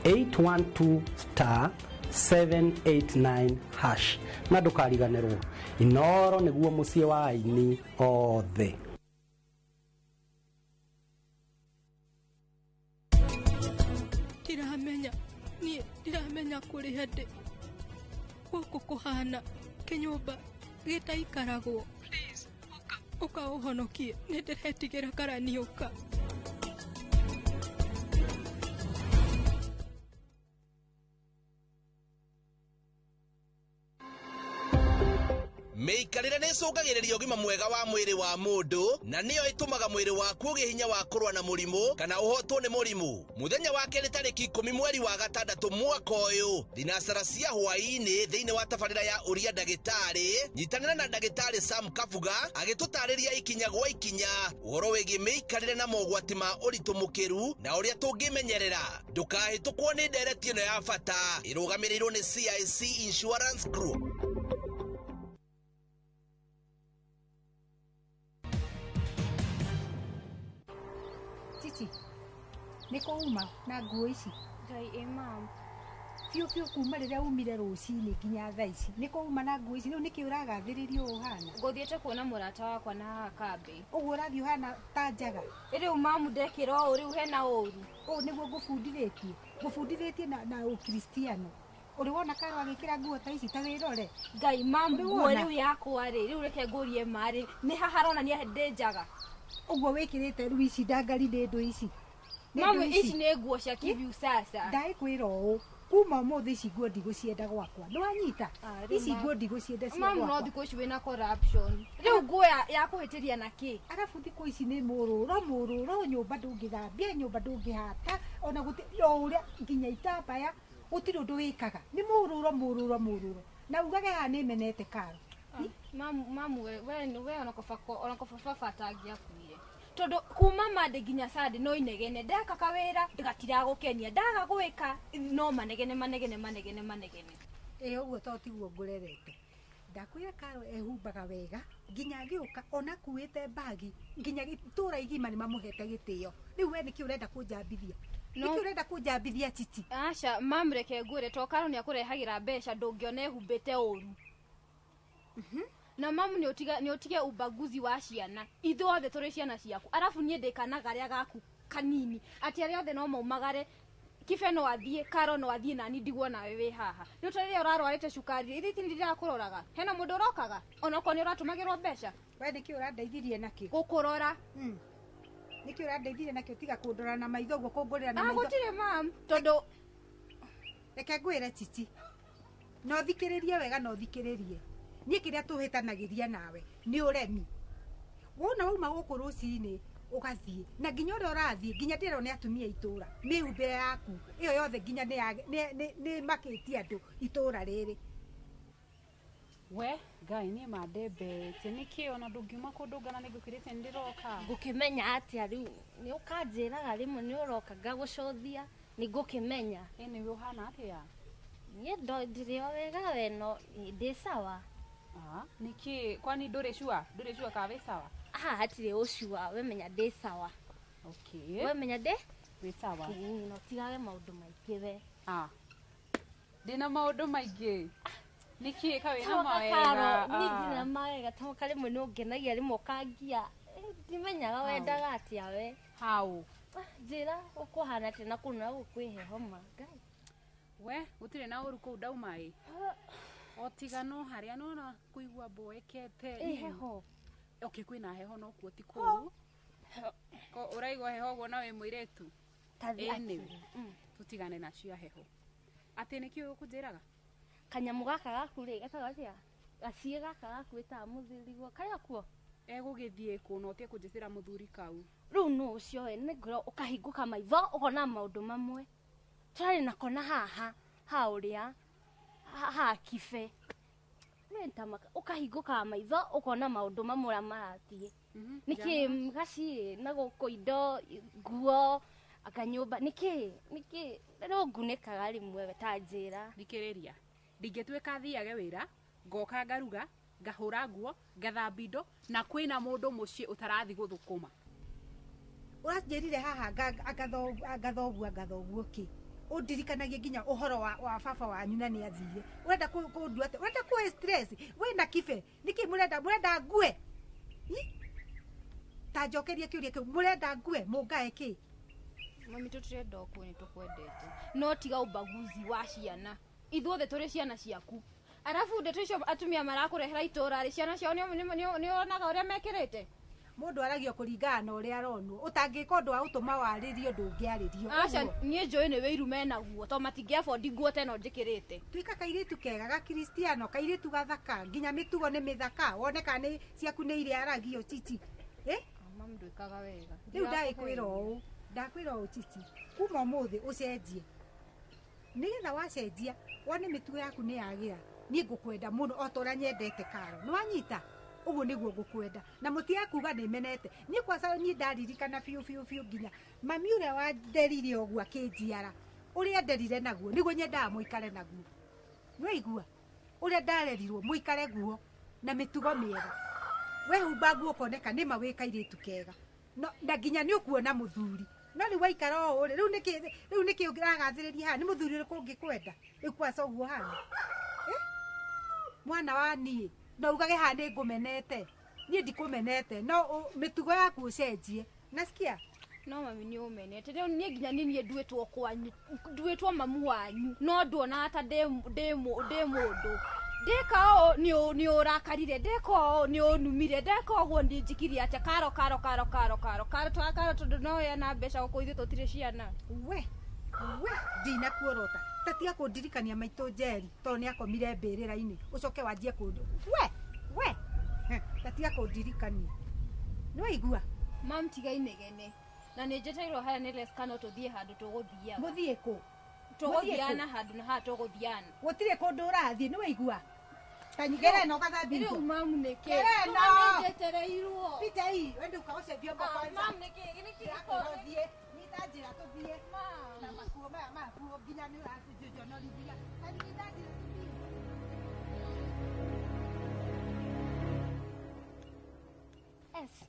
812 star 789 hash na ndũkariganĩrwo. Inooro nĩguo mũciĩ wa aini othe. Ndiramenya kũrĩ hĩndĩ gũkũ kũhana kĩnyũmba gĩtaikaragwo. Please, ũka ũhonokie, nĩ ndĩretigĩra karani ũka. Meikarĩre nĩ ĩcũngagĩrĩria ũgima mwega wa mwĩrĩ wa mũndũ na nĩyo ĩtũmaga mwĩrĩ waku ũgĩe hinya wa kũrũa na mũrimũ kana ũhotwo nĩ mũrimũ. Mũthenya wa kerĩ tarĩki 10 mweri wa gatandatũ mwaka ũyũ, thinacara cia hwaĩ-inĩ thĩinĩ wa tabarĩra ya ũria ndagĩtarĩ, nyitanĩra na ndagĩtarĩ Sam Kabuga agĩtũtarĩria ikinya gwa ikinya ũhoro wĩgiĩ mĩikarĩre na mogwati ma ũritũ mũkĩru na ũrĩa tũngĩmenyerera. Ndũkahĩtũkwo nĩ ndereti ĩno ya bata ĩrũgamĩrĩirwo nĩ CIC Insurance Group. Niko uma na nguo ici. Ngai mam. Fiu kuma rĩrĩa umire rũcinĩ nginya thaa ici. Niko uma na nguo ici. Rĩu nĩkĩ ũragathĩrĩrio ũhana? Ngũthiĩte kuona mũrata wakwa na kambi. Ũguo ũrathiĩ ũhana ta njaga. Rĩu mamu ndekĩra ũũ, rĩu hena ũru. Ũũ nĩguo ngũbundithĩtie na ũkristiano. Uri wona Karo agĩkĩra nguo ta ici ta wĩrore. Ngai mamu, nguo rĩu yakwa rĩ, rĩu reke ngũrie marĩ. Nĩ haharonania ndĩ njaga. Ũguo wĩkĩrĩte rĩu ici ndangari ndĩ ici. Mamu, ici nĩ nguo cia kibiu sasa. Ndaikwĩra ũũ, kuma ũmũthĩ ici nguo ndigũcienda gwakwa. Nĩwanyita? Ici nguo ndigũcienda cia gwakwa. Mamu, no thikũ ici wĩna corruption. Rĩu nguo ya kũhĩtĩria na kĩ? Arabu thikũ ici nĩ mũrũro, nyũmba ndũngĩthambia, nyũmba ndũngĩhata, ona gũtirĩ ũrĩa nginya itambaya, gũtirĩ ũndũ wĩkaga. Nĩ mũrũro. Na ugage haha nĩmenete Karo. Mamu, we ona kobaba atangĩakuire. Tondu kuma mande nginya sade no inegene ndaka kawera ndigatiragukenia ndaga gwika no manegene. Uguo to tiguo ngurerete. Ndakwira Karo ehumbaga wega nginya agĩũka ona kuĩte bagi nginya itũra igima nĩ mamuhete gĩtĩo. Rĩu we nĩkĩ ũrenda kũnjambithia? Nĩkĩ ũrenda kũnjambithia titi? Aca mamreke ngure to Karo nĩ akũrehagĩra mbeca ndũngĩona ehumbĩte ũru. Na mamu nĩ ũtige ubaguzi wa ciana. Ithuothe tũrĩ ciana ciaku. Arafu niĩ ndĩkana garĩa gaku kanini. Ati arĩa othe no maumagare. Kibe no athiĩ, Karo no athiĩ, nani ndigwo nawe wĩ haha. Rĩu ta rĩrĩa ũrarwarĩte cukari, ithi ndirakũroraga. Hena mũndũ ũrokaga? Ona okorwo nĩ ũratũmagĩrwo mbeca. We nĩkĩ ũrandeithirie nakĩ? Gũkũrora. Nĩkĩ ũrandeithirie nakĩ tiga kũndora na maitho ũguo kũngũrĩra na maitho? Gũtirĩ mam. Tondũ reke ngwĩre titi. No thikĩrĩrie wega, no thikĩrĩrie. Niĩ kĩrĩa tũhĩtanagĩria nawe nĩ ũremi. Wona wauma gũkũ rũcinĩ ũgathiĩ na nginya ũrĩa ũrathiĩ nginya ndĩrwo nĩ atumia itũra mĩhumbĩre yaku ĩyo yothe nginya nĩ makĩtie andũ itũra rĩrĩ. We Ngai niĩ mandembete nĩkĩ ona ndũngiuma kũndũ ngana nĩngũkĩrĩte nĩndĩroka. Ngũkĩmenya atĩa rĩu nĩ ũkanjĩraga rĩmwe nĩ ũroka ngagũcũthia nĩ ngũkĩmenya. Nĩwe ũhana atĩa? Niĩ ndirĩ o wega we no ndĩ sawa. Niki kwani ndũrĩ cua ka wĩ sawa? Hatirĩ ũcua, we menya ndĩ sawa. Okay. We menya ndĩ sawa. No tigage maũndũ maingĩ we. Ndĩna maũndũ maingĩ. Niki ka wĩna mawega. Niĩ ndĩna mawega ta rĩmwe nĩ ũngenagia rĩmwe ũkangia. Ndimenyaga wendaga atĩa we. Hau. Njĩra ũkũhana atĩa na kũu na gũkwĩheho ma Ngai. We gũtirĩ na ũru kũu ndauma ĩ. Otigano harĩa nona kuigua mboekete. Heho. Okay, kwĩna heho no kuo ti kũu. Ko ũraigua heho ũguo na wĩ mũirĩtu. Ĩnĩ. Tutigane nacio heho. Atĩ nĩkĩ ũkũnjĩraga? Kanyamũ gaka gaku rĩ getaga atĩa? Gaciĩ gaka gaku ĩtaga mũthuriguo kaya kuo. Egũgĩthiĩ kũ na ũtige kũnjĩcĩra mũthuri kau. Rĩu no ũcio we nĩ ngwĩra ũkahingũka maitho ũkona maũndũ mamwe. Tũrarĩ nako na haha ũrĩa ha kibe. Nĩntamaka ũkahingũka maitho ũkona maũndũ mamwe ũrĩa marathiĩ. Nĩkĩ gaci na gũkũ indo nguo akanyũmba nĩkĩ rĩu ngunĩkaga rĩmwe ta njĩra. Thikĩrĩria. Ndingĩtuĩka thiage wĩra ngoka ngaruga ngahũra nguo ngathambia indo na kwĩna mũndũ mũciĩ ũtarathi gũthũkũma. Ũranjĩrire haha ngathoguo ki. Ũndirikanagie nginya ũhoro wa baba wanyu na nĩ athire. Ũrenda kũndua atĩ, ũrenda kũhe stress. Wĩna kibe. Nĩkĩ mũrenda ngue? Ta njokerie kĩũria kĩu. Mũrenda ngue mũngae kĩ? Mami tũtirenda okuo nĩ tũkwendete. No tiga ũbaguzi wa ciana. Ithuothe tũrĩ ciana ciaku. Arafu ndeto icio atumia marakũrehera itũra rĩ ciana ciao nĩ onaga ũrĩa mekĩrĩte. Mũndũ aragio kũringana na ũrĩa aronwo. Ũtangĩka ũndũ wa gũtũma warĩrio ndũngĩarĩrio. Aca niĩ njũĩ nĩ wĩiru menaguo to matingĩabondi nguo teno njĩkĩrĩte. Tuika kairĩtu kega ga Kristiano, kairĩtu gathaka, nginya mĩtugo nĩ mĩthaka, woneka nĩ ciaku nĩ iria aragio Titi. Mami ndwĩkaga wega. Rĩu ndakwĩra ũũ, Titi. Kuma ũmũthĩ ũcenjie. Nĩgetha wacenjia, wone mĩtugo yaku nĩ yagĩra. Niĩ ngũkwenda mũno o ta ũrĩa nyendete Karo. Nĩ wanyita? Ũguo nĩguo ngũkwenda. Na mũtiga kuga nĩ menete. Niĩ kwanza niĩ ndaririkana biũ nginya mami ũrĩa wanderire ũguo akĩnjiara. Ũrĩa nderire naguo nĩguo nyendaga mũikare naguo. Nĩ waigua? Ũrĩa ndarerirwo mũikare guo na mĩtugo mĩega. Wehumba nguo ũkoneka nĩ ma wĩ kairĩtu kega. Na nginya nĩ ũkuona mũthuri. No rĩu waikara ũũ rĩ, rĩu nĩkĩ ũngĩragathĩrĩria haha? Nĩ mũthuri ũrĩkũ ũngĩkwenda? Rĩu kwanza ũguo hana. Mwana wa niĩ, no ugage haha nĩ ngũmenete. Niĩ ndikũmenete, no mĩtugo yaku ũcenjie. Nasikia? No mami nĩ ũmenete. Rĩu niĩ nginya niĩ nduĩtwo kwanyu, nduĩtwo mamu wanyu. No nduona ta ndĩ mũndũ. Ndeka ũũ nĩ ũrakarire, ndeka ũũ nĩ ũnumire, ndeka ũguo ndinjikirie atĩa. Karo tondũ no ya na mbeca gũkũ ithuĩ tũtirĩ ciana. We ndinakuorota. Tatia kũndirikania maitũ Njeri tondũ nĩ akomire mbĩrĩra-inĩ. Ũcoke wanjie kũndũ. We tatia kũndirikania. Nĩ waigua? Mam tiga inegene. Na nĩ njeteirwo haya nĩ Leskano tũthiĩ handũ tũgũthiaga. Mũthiĩ kũ? Tũgũthiana handũ na ha tũgũthiana. Gũtirĩ kũndũ ũrathiĩ, nĩ waigua? Tanyigere no gathambia. Rĩu mamu nĩkĩ? Nĩ njetereirwo. Pita hii, wende ukaoshe vyombo kwanza. Mam nĩkĩ? Tũthiĩ, nĩndanjĩra tũthiĩ. Na makuo maya makuo nginya nĩ ũratũjonorithia. Nĩndanjĩra tũthiĩ.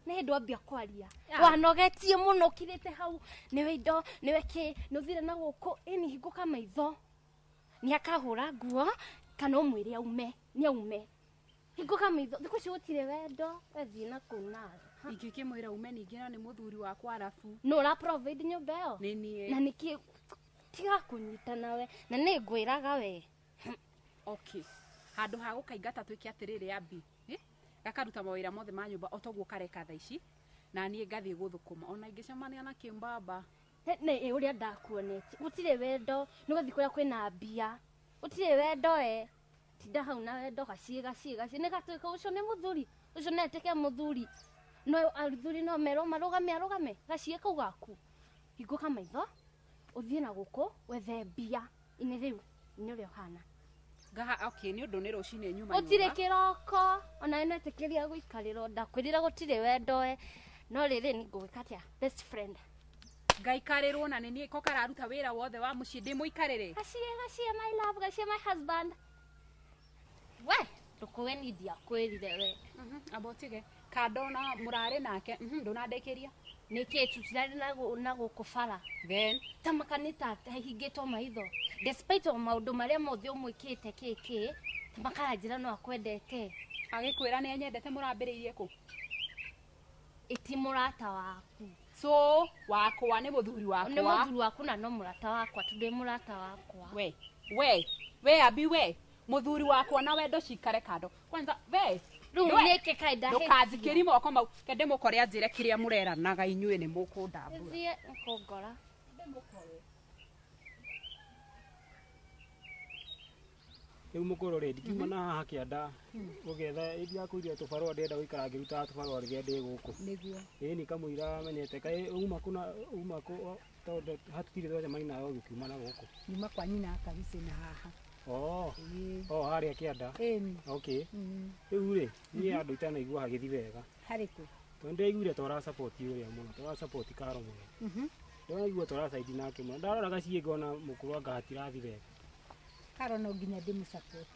Nĩ hĩndĩ wambia kwaria. Wanogetie mũno kirĩte hau. Nĩwe indo, nĩwe kĩ, nũthire na gũkũ, ĩni hingũka maitho. Nĩ akahũra nguo, kana ũmwĩre aume, nĩ aume. Hingũka maitho, thikũ ici gũtirĩ wendo, wethiĩ na kũu nathĩ. Ingĩkĩmwĩra ume ningĩ no nĩ mũthuri wakwa arabu. No ũra provide nyũmba ĩyo? Nĩ niĩ. Na nĩkĩ tiga kũnyita nawe, na nĩ ngwĩraga we. Okay. Handũ ha gũkaingata twĩke atĩrĩrĩ ambi. Gakaruta mawĩra mothe ma nyũmba o toguo kareka thaa ici. Na niĩ ngathiĩ gũthũkũma. Ona ingĩcemania na Kĩmbamba. Nĩ ũrĩa ndakuonete. Gũtirĩ wendo, nĩ gũthiĩ kũrĩa kwĩna mbia. Gũtirĩ wendo Tinda hau na wendo gaciĩ. Nĩ gatuĩka ũcio nĩ mũthuri. Ũcio nĩ etĩke mũthuri. No arithuri no merwo marũgame. Gaciĩ kau gaku. Hingũka maitho. Ũthiĩ na gũkũ, wethe mbia. Inĩ rĩu, nĩ ũrĩa ũhana. Okay, nĩ ũndũ nĩ rũcinĩ nyuma. Gũtirĩ kĩroko, ona nĩ etĩkĩria gũikarĩrwo ndakwĩrira gũtirĩ wendo no rĩrĩ nĩ ngũgĩka atĩa best friend. Ngaikarĩrwo na nĩ niĩ ko kararuta wĩra wothe wa mũciĩ ndĩ mũikarĩre. Gaciĩ my love, gaciĩ my husband. We, ndũkũwe ni ndiakwĩrire we. Abotige. Kandona mũrarĩ nake, ndũnandĩkĩria. Nĩkĩ tutirarĩ na gũkũ bara. Then tamakanĩta hingĩtwo maitho. Despite maũndũ marĩa mothe ũmwĩkĩte kĩkĩ, tamakanjĩra no akwendete. Agĩkwĩra nĩ anyendete mũrambĩrĩirie kũ? Iti mũrata waku. So, wakwa nĩ mũthuri wakwa. Nĩ mũthuri waku na no mũrata wakwa, tondũ mũrata wakwa. We abi we. Mũthuri wakwa na wendo cikare kando. Kwanza we nĩkĩ kaida ndũkathikĩri moko mau kende mũkore anjĩre kĩrĩa mũreranaga inyuĩ nĩ mũkũndambũra. Thiĩ ngongora. Rĩu mũkũrũ rĩ ndikiuma na haha kĩanda ũgetha ĩthia kũiria tũbarũa ndĩenda gũikara ngĩrutaga tũbarũa rĩrĩa ndĩ gũkũ. Nĩguo. Ĩni kamũira menyete kaĩ uma kũ tondũ hatutire twathe maina yo gĩkiuma na gũkũ. Nyuma kwa nyina akabise na haha. Harĩa kĩanda. Okay. Rĩu rĩ niĩ andũ itanaigua hagĩthi wega. Harĩkũ? Tondũ ndaiguire twara support ũrĩa mũno, twara support Karo mũno. Ndaiguire twara side nake mũno. Ndarora gaciĩ ngona mũkũrũ anga hatirathi wega. Karo no nginya ndĩmũsupport.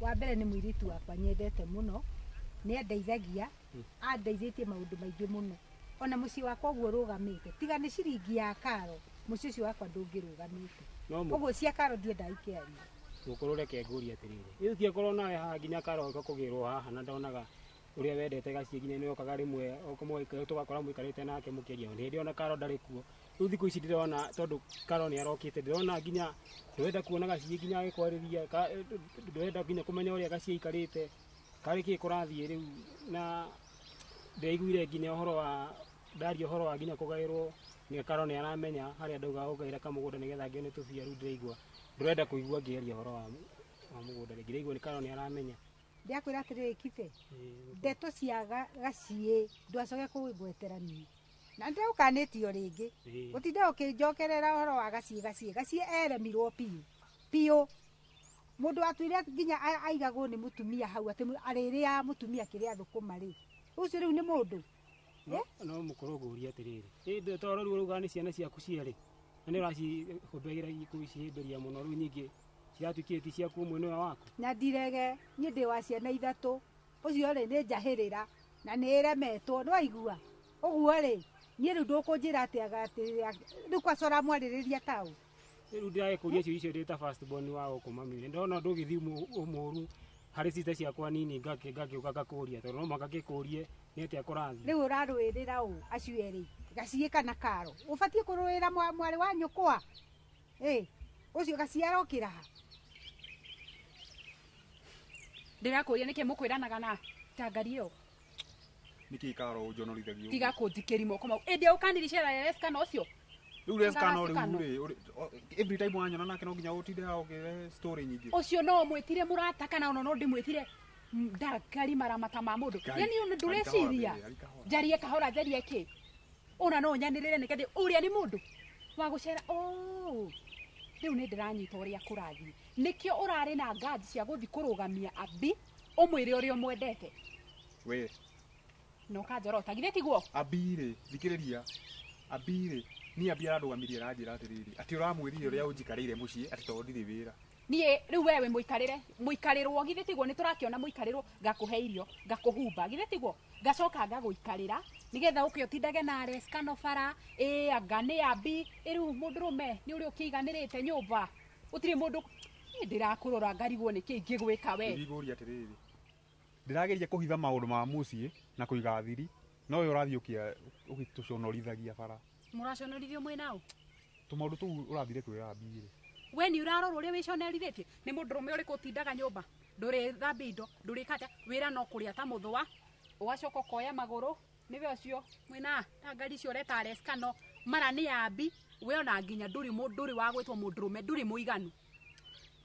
Wa mbere nĩ mũirĩtu wakwa nyendete mũno, nĩ andeithagia, andeithĩtie maũndũ maingĩ mũno. ona muciĩ wakwa ũguo ũrũgamĩte tiga nĩ ciringi ya karo muciĩ ũcio wakwa ndũngĩrũgamĩte ũguo cia karo ndiendaga ikĩaria gũkorwo reke ngũria atĩrĩrĩ rĩu tiakorwo nawe haha nginya karo gakũgĩrwo haha na ndonaga ũrĩa wendete gaciĩ nginya nĩ okaga rĩmwe tũgakora mũikarĩte nake mũkĩaria hĩndĩ ona karo ndarĩ kuo rĩu thikũ ici ndĩrona tondũ karo nĩ arokĩte ndĩrona nginya ndwenda kuona gaciĩ nginya agĩkwarĩria ndwenda nginya kũmenya ũrĩa gaciĩ ikarĩte karĩ kĩ kũrathiĩ rĩu na ndaiguire nginya ũhoro wa ndaria ũhoro wa nginya kũgaĩrwo nĩ karo nĩ aramenya harĩa ndauga ũgaĩra kamũgũnda nĩgetha ngĩone tũbia rĩu ndĩraigua ndũrenda kũigua ngĩaria ũhoro wa mũgũnda rĩngĩ ndĩraigua nĩ karo nĩ aramenya ndakwĩra atĩrĩrĩ kibe ndeto cia gaciĩ ndwacoke kũgwetera niĩ na ndĩraukanĩtio rĩngĩ gũtinda ũkĩnjokerera ũhoro wa gaciĩ eremirwo piũ mũndũ atuire nginya aigagwo nĩ mũtumia hau atĩ arĩrĩa mũtumia kĩrĩa thũkũma rĩ ũcio rĩu nĩ mũndũ no mũkorwo ngũria atĩrĩrĩ toro rĩu ũrauga nĩ ciana ciaku cierĩ na nĩ ũracihũthagĩra gũcihĩmbĩria mũno rĩu nyingĩ ciratuĩkire ti ciaku ũmwe nĩwe waku na ndirege niĩ ndĩ wa ciana ithatũ ũcio rĩ nĩ njahĩrĩra na nĩ ĩremetwo nĩwaigua ũguo rĩ niĩ rĩu ndũkũnjĩra atĩ rĩu kwacora mwarĩrĩria taũ rĩu ndĩragĩkũria ciũria icio ndĩ ta first born wa gũkũ mami ndona ndũgĩthiĩ mũru harĩ ciita ciakwa nini ngagĩũka ngakũria tondũ no mũhaka ngĩkũrie nĩ atĩa kũrathiĩ rĩu ũrarũĩrĩra ũ acio erĩ gaciĩ kana karo ũbatiĩ kũrũĩra mwarĩ wa nyũkwa ũcio gaciĩ arokĩra ha ndĩrakũria nĩkĩ mũkwĩranaga na tangari ĩyo nĩkĩ karo ũnjonorithagio tiga kũnjikĩri moko mau ĩndĩ ũkaniricera reskana ũcio rĩu reskana rĩu rĩ every time wanyona nake no nginya ũtinde ũkĩrehe story nyingĩ ũcio no mwĩtire mũrata kana ona no ndĩmwĩtire ndakari maramata ma mũndũ yani ndũreciria njarie kahora njarie kĩ ona no nyanĩrĩre nĩkendĩ ũrĩa nĩ mũndũ wa gũcera rĩu nĩ ndĩranyita ũrĩa kũrathiĩ nĩkĩo ũrarĩ na ngaji cia gũthi kũrũgamia abi ũmwĩre ũrĩa ũmwendete we no kanjorota githĩ tiguo abirĩ thikĩrĩria abirĩ ni abi ararũgamirie ranjĩra atĩrĩrĩ atĩ ũramwĩrire ũrĩa ũnjikarĩire mũciĩ atĩ tondũ ndirĩ wĩra niĩ rĩu wewe mũikarĩrwo githĩ tiguo nĩ tũrakĩona mũikarĩrwo ngakũhe irio ngakũhumba githĩ tiguo ngacoka ngagũikarĩra nĩgetha ũke ũtindage na reskano bara anga nĩ abi rĩu mũndũrũme nĩ ũrĩa ũkĩiganĩrĩte nyũmba ũtirĩ mũndũ ndĩrakũrora ngarigwo nĩkĩ ingĩgwĩka we igũria atĩrĩrĩ ndĩrageria kũhitha maũndũ ma mũciĩ na kũiga thiri no we ũrathiĩ ũgĩtũconorithagia bara mũraconorithio mwĩnaũ tũmaũndũ tũu ũrathire kwĩra abi we nĩ ũrarorwo ũrĩa wĩconorithĩtie nĩ mũndũrũme ũrĩkũ ũtindaga nyũmba ndũrĩ thambia indo ndũrĩkata wĩra no kũrĩa ta mũthũa ũgacoka ũkoya magũrũ nĩwe ũcio mwĩna tangari icio ũreta reskano mara nĩ abi we ona nginya ndũrĩ wa gwĩtwo mũndũrũme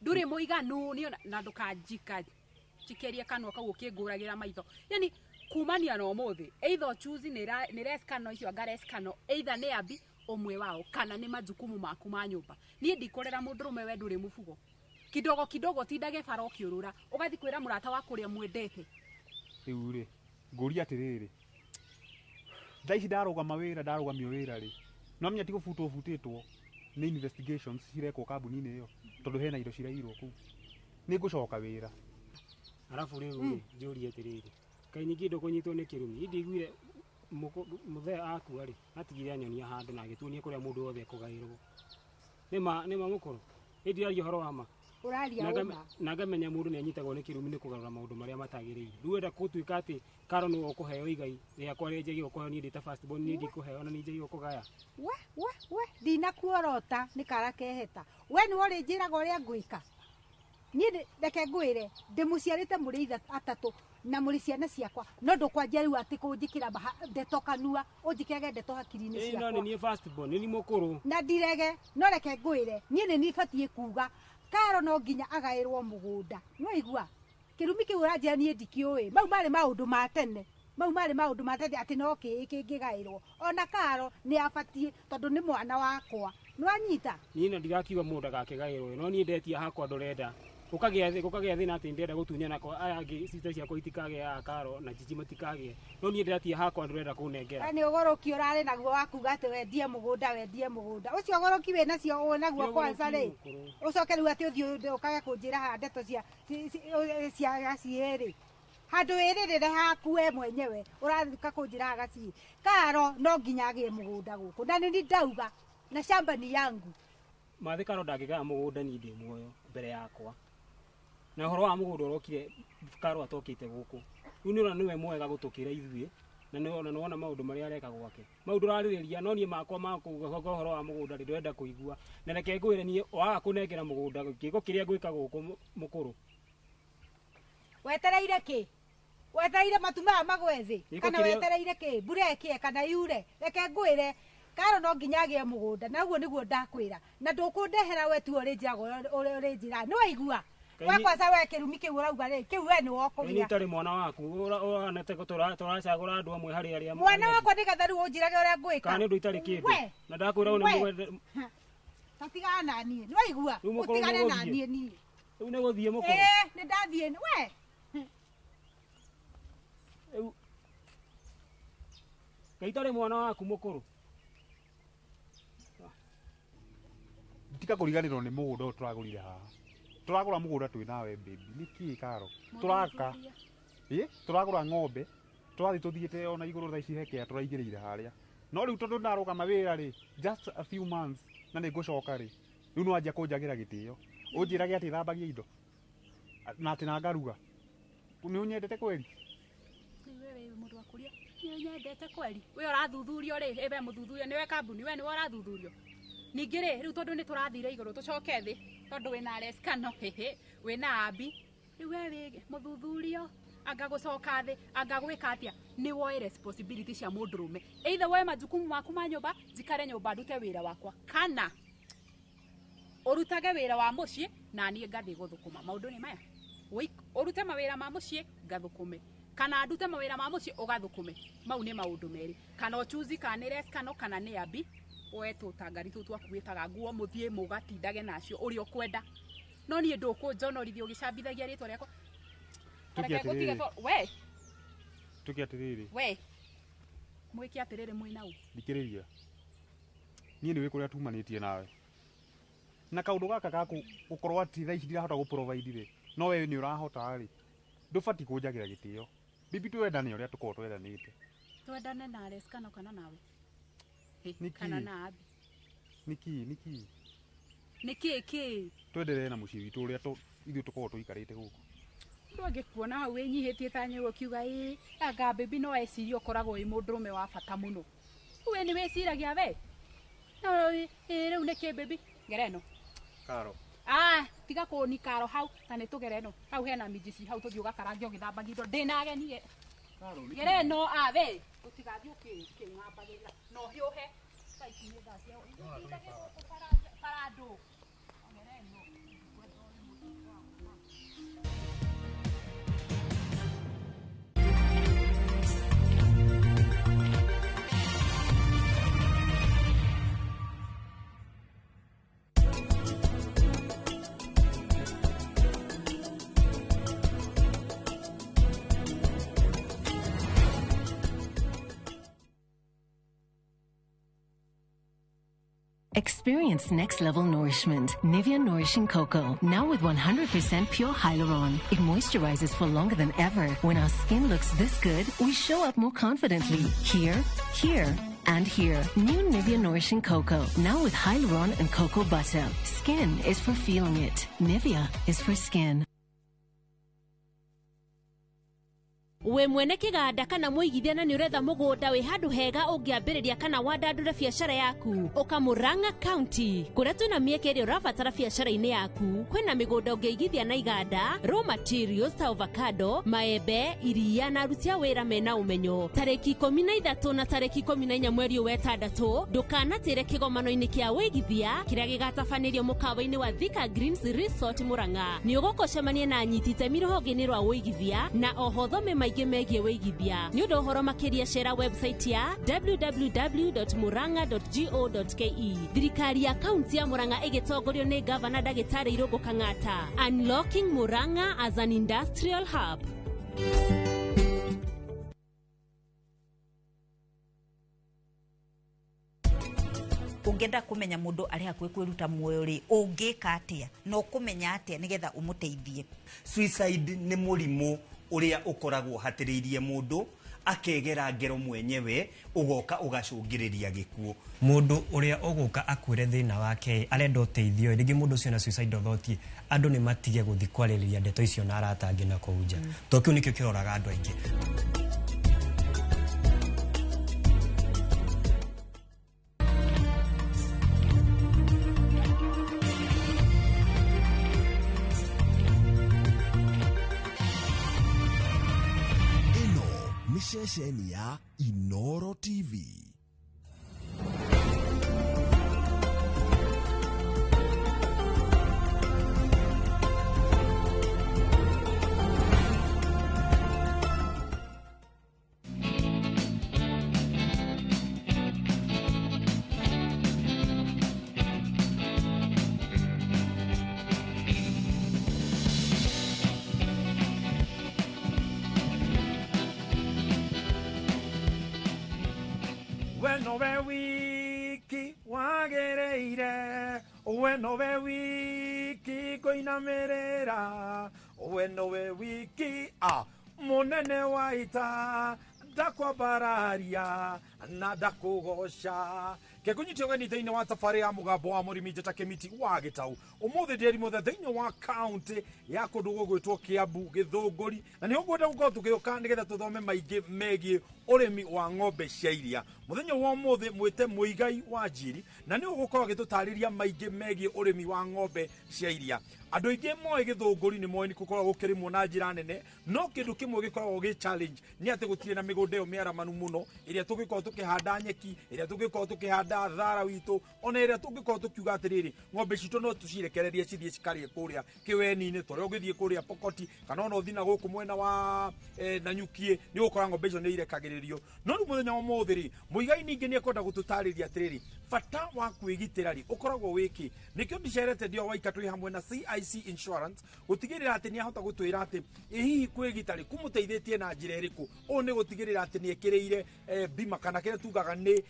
ndũrĩ mũiganu na ndũkanjika njikerie kanua kau ũkĩngũragĩra maitho yani kumania na ũmũthĩ either choose nĩ reskano icio anga reskano either nĩ abi ũmwe wao kana nĩ majukumu maku ma nyũmba niĩ ndikorera mũndũrũme we ndũrĩ mũbugo kidogo tindage bara ũkĩũrũra ũgathi kwĩra mũrata wa kũrĩa mwendete rĩu rĩ ngũria atĩrĩrĩ thaa ici ndarũgamio wĩra rĩ no menya ti gũbutwo nĩ investigations cirekwo kambuni-inĩ ĩyo tondũ hena indo cirairwo kũu nĩ ngũcoka wĩra arabu rĩu njũrie atĩrĩrĩ kaĩ nyingĩ ndũkũnyitwo nĩ kĩrumi indigwire mũthee akua rĩ atigire anyonia handũ na agĩtuonia kũrĩa mũndũ wothe ekũgaĩrwo nĩma mũkũrũ ĩndiraria ũhoro wa ma na ngamenya mũndũ nĩ anyitagwo nĩ kĩrumi nĩ kũgarũra maũndũ marĩa matagĩrĩire rĩu wenda gũtuĩka atĩ karo nĩwe ũkũheo igai rĩakwa rĩrĩa njagĩrĩirwo kũheo niĩ ndĩ ta first born niĩ ndikũheo na niĩ njagĩrĩirwo kũgaya we ndinakuorota nĩ kara keheta we nĩ ũrĩ njĩraga ũrĩa ngwĩka niĩ reke ngwĩre ndĩmũciarĩte mũrĩ atatũ na mũrĩ ciana ciakwa no ndũkwanjia rĩu atĩ kũnjĩkĩra ndeto kanua ũnjĩkĩrage ndeto hakiri-inĩ ciakwa no nĩ first born nĩ mũkũrũ na ndirege no reke ngwĩre niĩ nĩ niĩ batiĩ kuga karo no nginya agaĩrwo mũgũnda no igua kĩrumi kĩu ũranjĩra niĩ ndikĩũĩ mau marĩ maũndũ ma tene atĩ no kĩngĩgaĩrwo ona karo nĩ abatiĩ tondũ nĩ mwana wakwa nĩwanyita niĩ na ndirakiuga mũndũ ndagakĩgaĩrwo no niĩ ndetia hakwa ndũrenda gũkagĩa thĩna atĩ ndĩrenda gũtunyana kwa aya angĩ ciita ciakwa itikagĩa karo na cici matikagĩa no niĩ ndĩratia hakwa ndũrenda kũnengera nĩ ũgũrũki ũrarĩ naguo wakuga atĩ wendie mũgũnda ũcio ũgũrũki wĩ nacio naguo kwanza rĩ ũcoke rĩu atĩ ũthiĩ ũkage kũnjĩra haha ndeto cia gaciĩ rĩ handu wirire haku we mwenyewe urathika kunjira gaci Karo no nginya agie mugunda guku na ni ndauga na shamba ni yangu Mathe Karo ndagigaya mugunda ni ndi muoyo mbere yakwa na horo wa mugunda urokire Karo atokite guku riu ni niwe mwega gutukira ithuĩ na nĩ wona maũndũ marĩa areka gwake maũndũ rarĩrĩria no niĩ makwa makuga horo wa mũgũnda rĩ ndwenda kũigua na reke ngwĩre niĩ waga kũnengera mũgũnda gĩko kĩrĩa ngwĩka gũkũ mũkũrũ wetereire kĩ wetereire matuma magwethĩ kana wetereire kĩ mbura ĩkĩe kana yure reke ngwĩre Karo no nginya agie mũgũnda na ũguo nĩguo ndakwĩra na ndũkũndehera we tu ũrĩ njĩra nĩ waigua Wakwaza we kirumi kiu urauga ri kiu we ni wokugia ni tari mwana waku uranete turacagura andu amwe hari aria mwana wakwa ndigatharu unjirage uria ngwika kana ndu itari kindu na ndakwira une mugwe tatigana nani ni waigua utigane nani ni riu ni guthie mukuru ni ndathie we kaitari mwana waku mukuru tika kuriganirwo ni mugunda turagurire haha turagura mugunda twi nawe baby niki Karo turaka turagura ng'ombe twathi tuthiite ona iguru tha ici heke turaigirire haria no riu tondu ndaruga mawira ri just a few months na ni ngucoka ri riu no anjia kunjagira gitio unjirage ati thambagia indo na ati na ngaruga ni unyendete kweli wewe mundu wa kuria ni unyendete kweli we urathuthurio ri ebe muthuthurio niwe kambuni we ni urathuthurio ningire riu tondu ni turathire iguru tucoke thi tondu wina reskano hehe wina abi riu wewe muthuthurio anga gucoka thi anga gwika atia ni woe responsibility cia mundurume either we majukumu maku ma nyumba jikare nyumba ndute wira wakwa kana urutage wira wa mucii na nie ngathi guthukuma maundu ni maya urute mawira ma mucii ngathukume kana ndute mawira ma mucii ugathukume mau ni maundu meri kana uchuzi kana reskano kana ni abi wetu tangari tu twakuitaga nguo muthie mugatindage nacio uri okwenda no nie ndukunjonorithio gicambithagia ritwa riako tuki atiriri we mwiki atiriri mwina u dikiriria nie ni wikuria tumanitie nawe na kaundu gaka gaku gukorwo ati tha ici ndirahota gu provide ri no we ni urahota ri ndubati kunjagira gitio bibi twendane uria tukorwo twendanite twendane na reskano kana nawe kana na abi niki twenderee na mucii witu uria ithu tukorwo tuikarite guku ndwangikuona hau winyihitie ta nyego kiuga anga baby no eciria ukoragwo wi mundurume wa bata muno we ni weciragia we no riu niki baby gereno Karo tiga kuni Karo hau na ni tugereno hau hena mijisi hau tuthi ugakarange ugithambagia indo ndina ageni gereno we utigathie uking'ambagira no hiuhe saiki ni thaa cia parado gereno Experience next-level nourishment. Nivea Nourishing Cocoa, now with 100% pure hyaluron. It moisturizes for longer than ever. When our skin looks this good, we show up more confidently. Here, here, and here. New Nivea Nourishing Cocoa, now with hyaluron and cocoa butter. Skin is for feeling it. Nivea is for skin. we mwene kiganda kana muigithia na ni uretha mugunda wi handu hega ungiambiriria kana wandandure biacara yaku uka Murang'a County kuria twina mieke iri urabatara biacara-ini yaku kwina migunda ungiigithia na iganda raw materials ta avocado maembe iria na aruti a wira mena umenyo tariki 13 na tariki 14 mweri wa 6 ndukanatire kigomano-ini kia wigithia kiria gigatabanirio mukawa-ini wa Thika Greens Resort Murang'a ni ugukoshemania na anyiti itemi ruhonge-ini rwa wigithia na oho thome maingĩ megie wigithia ni undu horo makiria share website ya www.muranga.go.ke thirikari ya kaunti ya Murang'a igitongorio ni governor Ndagĩtarĩ Irũngũ Kang'ata. Unlocking Murang'a as an industrial hub. Ungenda kumenya mundu ari hakuhi kwiruta muoyo ri ungika atia no kumenya atia nigetha umuteithie. Suicide ni murimu uria ukoragwo hatiriirie mundu akegera ngero mwenyewe ugoka ugacungiriria gikuo mundu uria uguka akwire thina wake arenda uteithio ringi mundu ucio na suicide thought andu ni matige guthi kwaririria ndeto icio na aratangi na kuuja to kiu nikio kiroraga andu aingi Shesheni ya Inoro TV. Weno we wiki koinamerera weno we wiki munene waita ndakwa bararia na ndakugosha kekunyitio gani thĩinĩ wa tafari ya mugambo wa mũrĩmi Njata Kĩmiti wa Gĩtaũ ũmũthĩ ndĩrimũthe thĩinĩ wa kaunti ya kũndũ gũgwĩtwo Kĩambu Gĩthũngũri na nĩ ũgwenda gũkorwo tũgĩũka nĩgetha tũthome maingĩ megiĩ ũrĩmi wa ng'ombe cia iria mũthenya wa ũmũthĩ mwĩte Mũigai wa Njiri na nĩ ũgũkorwo agĩtũtarĩria maingĩ megiĩ ũrĩmi wa ng'ombe cia iria andũ aingĩ moĩ Gĩthũngũri nĩ moĩ gũkorwo gũkĩrĩmwo na njĩra nene no kĩndũ kĩmwe gĩkoragwo gĩ challenge nĩ atĩ gũtirĩ na mĩgũnda ĩyo mĩaramanu mũno ĩrĩa tũngĩkorwo tũkĩhanda nyeki ĩrĩa tũngĩkorwo tũkĩhanda thara witũ ona ĩrĩa tũngĩkorwo tũkiuga atĩrĩrĩ ng'ombe citũ no tũcirekererie cithiĩ cikarĩe kũrĩa kĩweni-inĩ tũrĩa ũgĩthiĩ kũrĩa Pokoti kana ona ũthiĩ na gũkũ mwena wa Nanyuki nĩ ũgũkora ng'ombe icio nĩ irekagĩrĩrio no rĩu mũthenya wa ũmũthĩ rĩ Mũigai ningĩ nĩ ekwenda gũtũtarĩria atĩrĩrĩ bata wa kwĩgitĩra rĩ ũkoragwo wĩkĩ nĩkĩo ndicerete ndio waika twĩ hamwe na CIC Insurance gũtigĩrĩra atĩ nĩ ahota gũtwĩra atĩ hihi kwĩgita rĩ kũmũteithĩtie na njĩra ĩrĩkũ ũũ nĩ gũtigĩrĩra atĩ nĩ ekĩrĩire bima kana kĩrĩa tugaga nĩ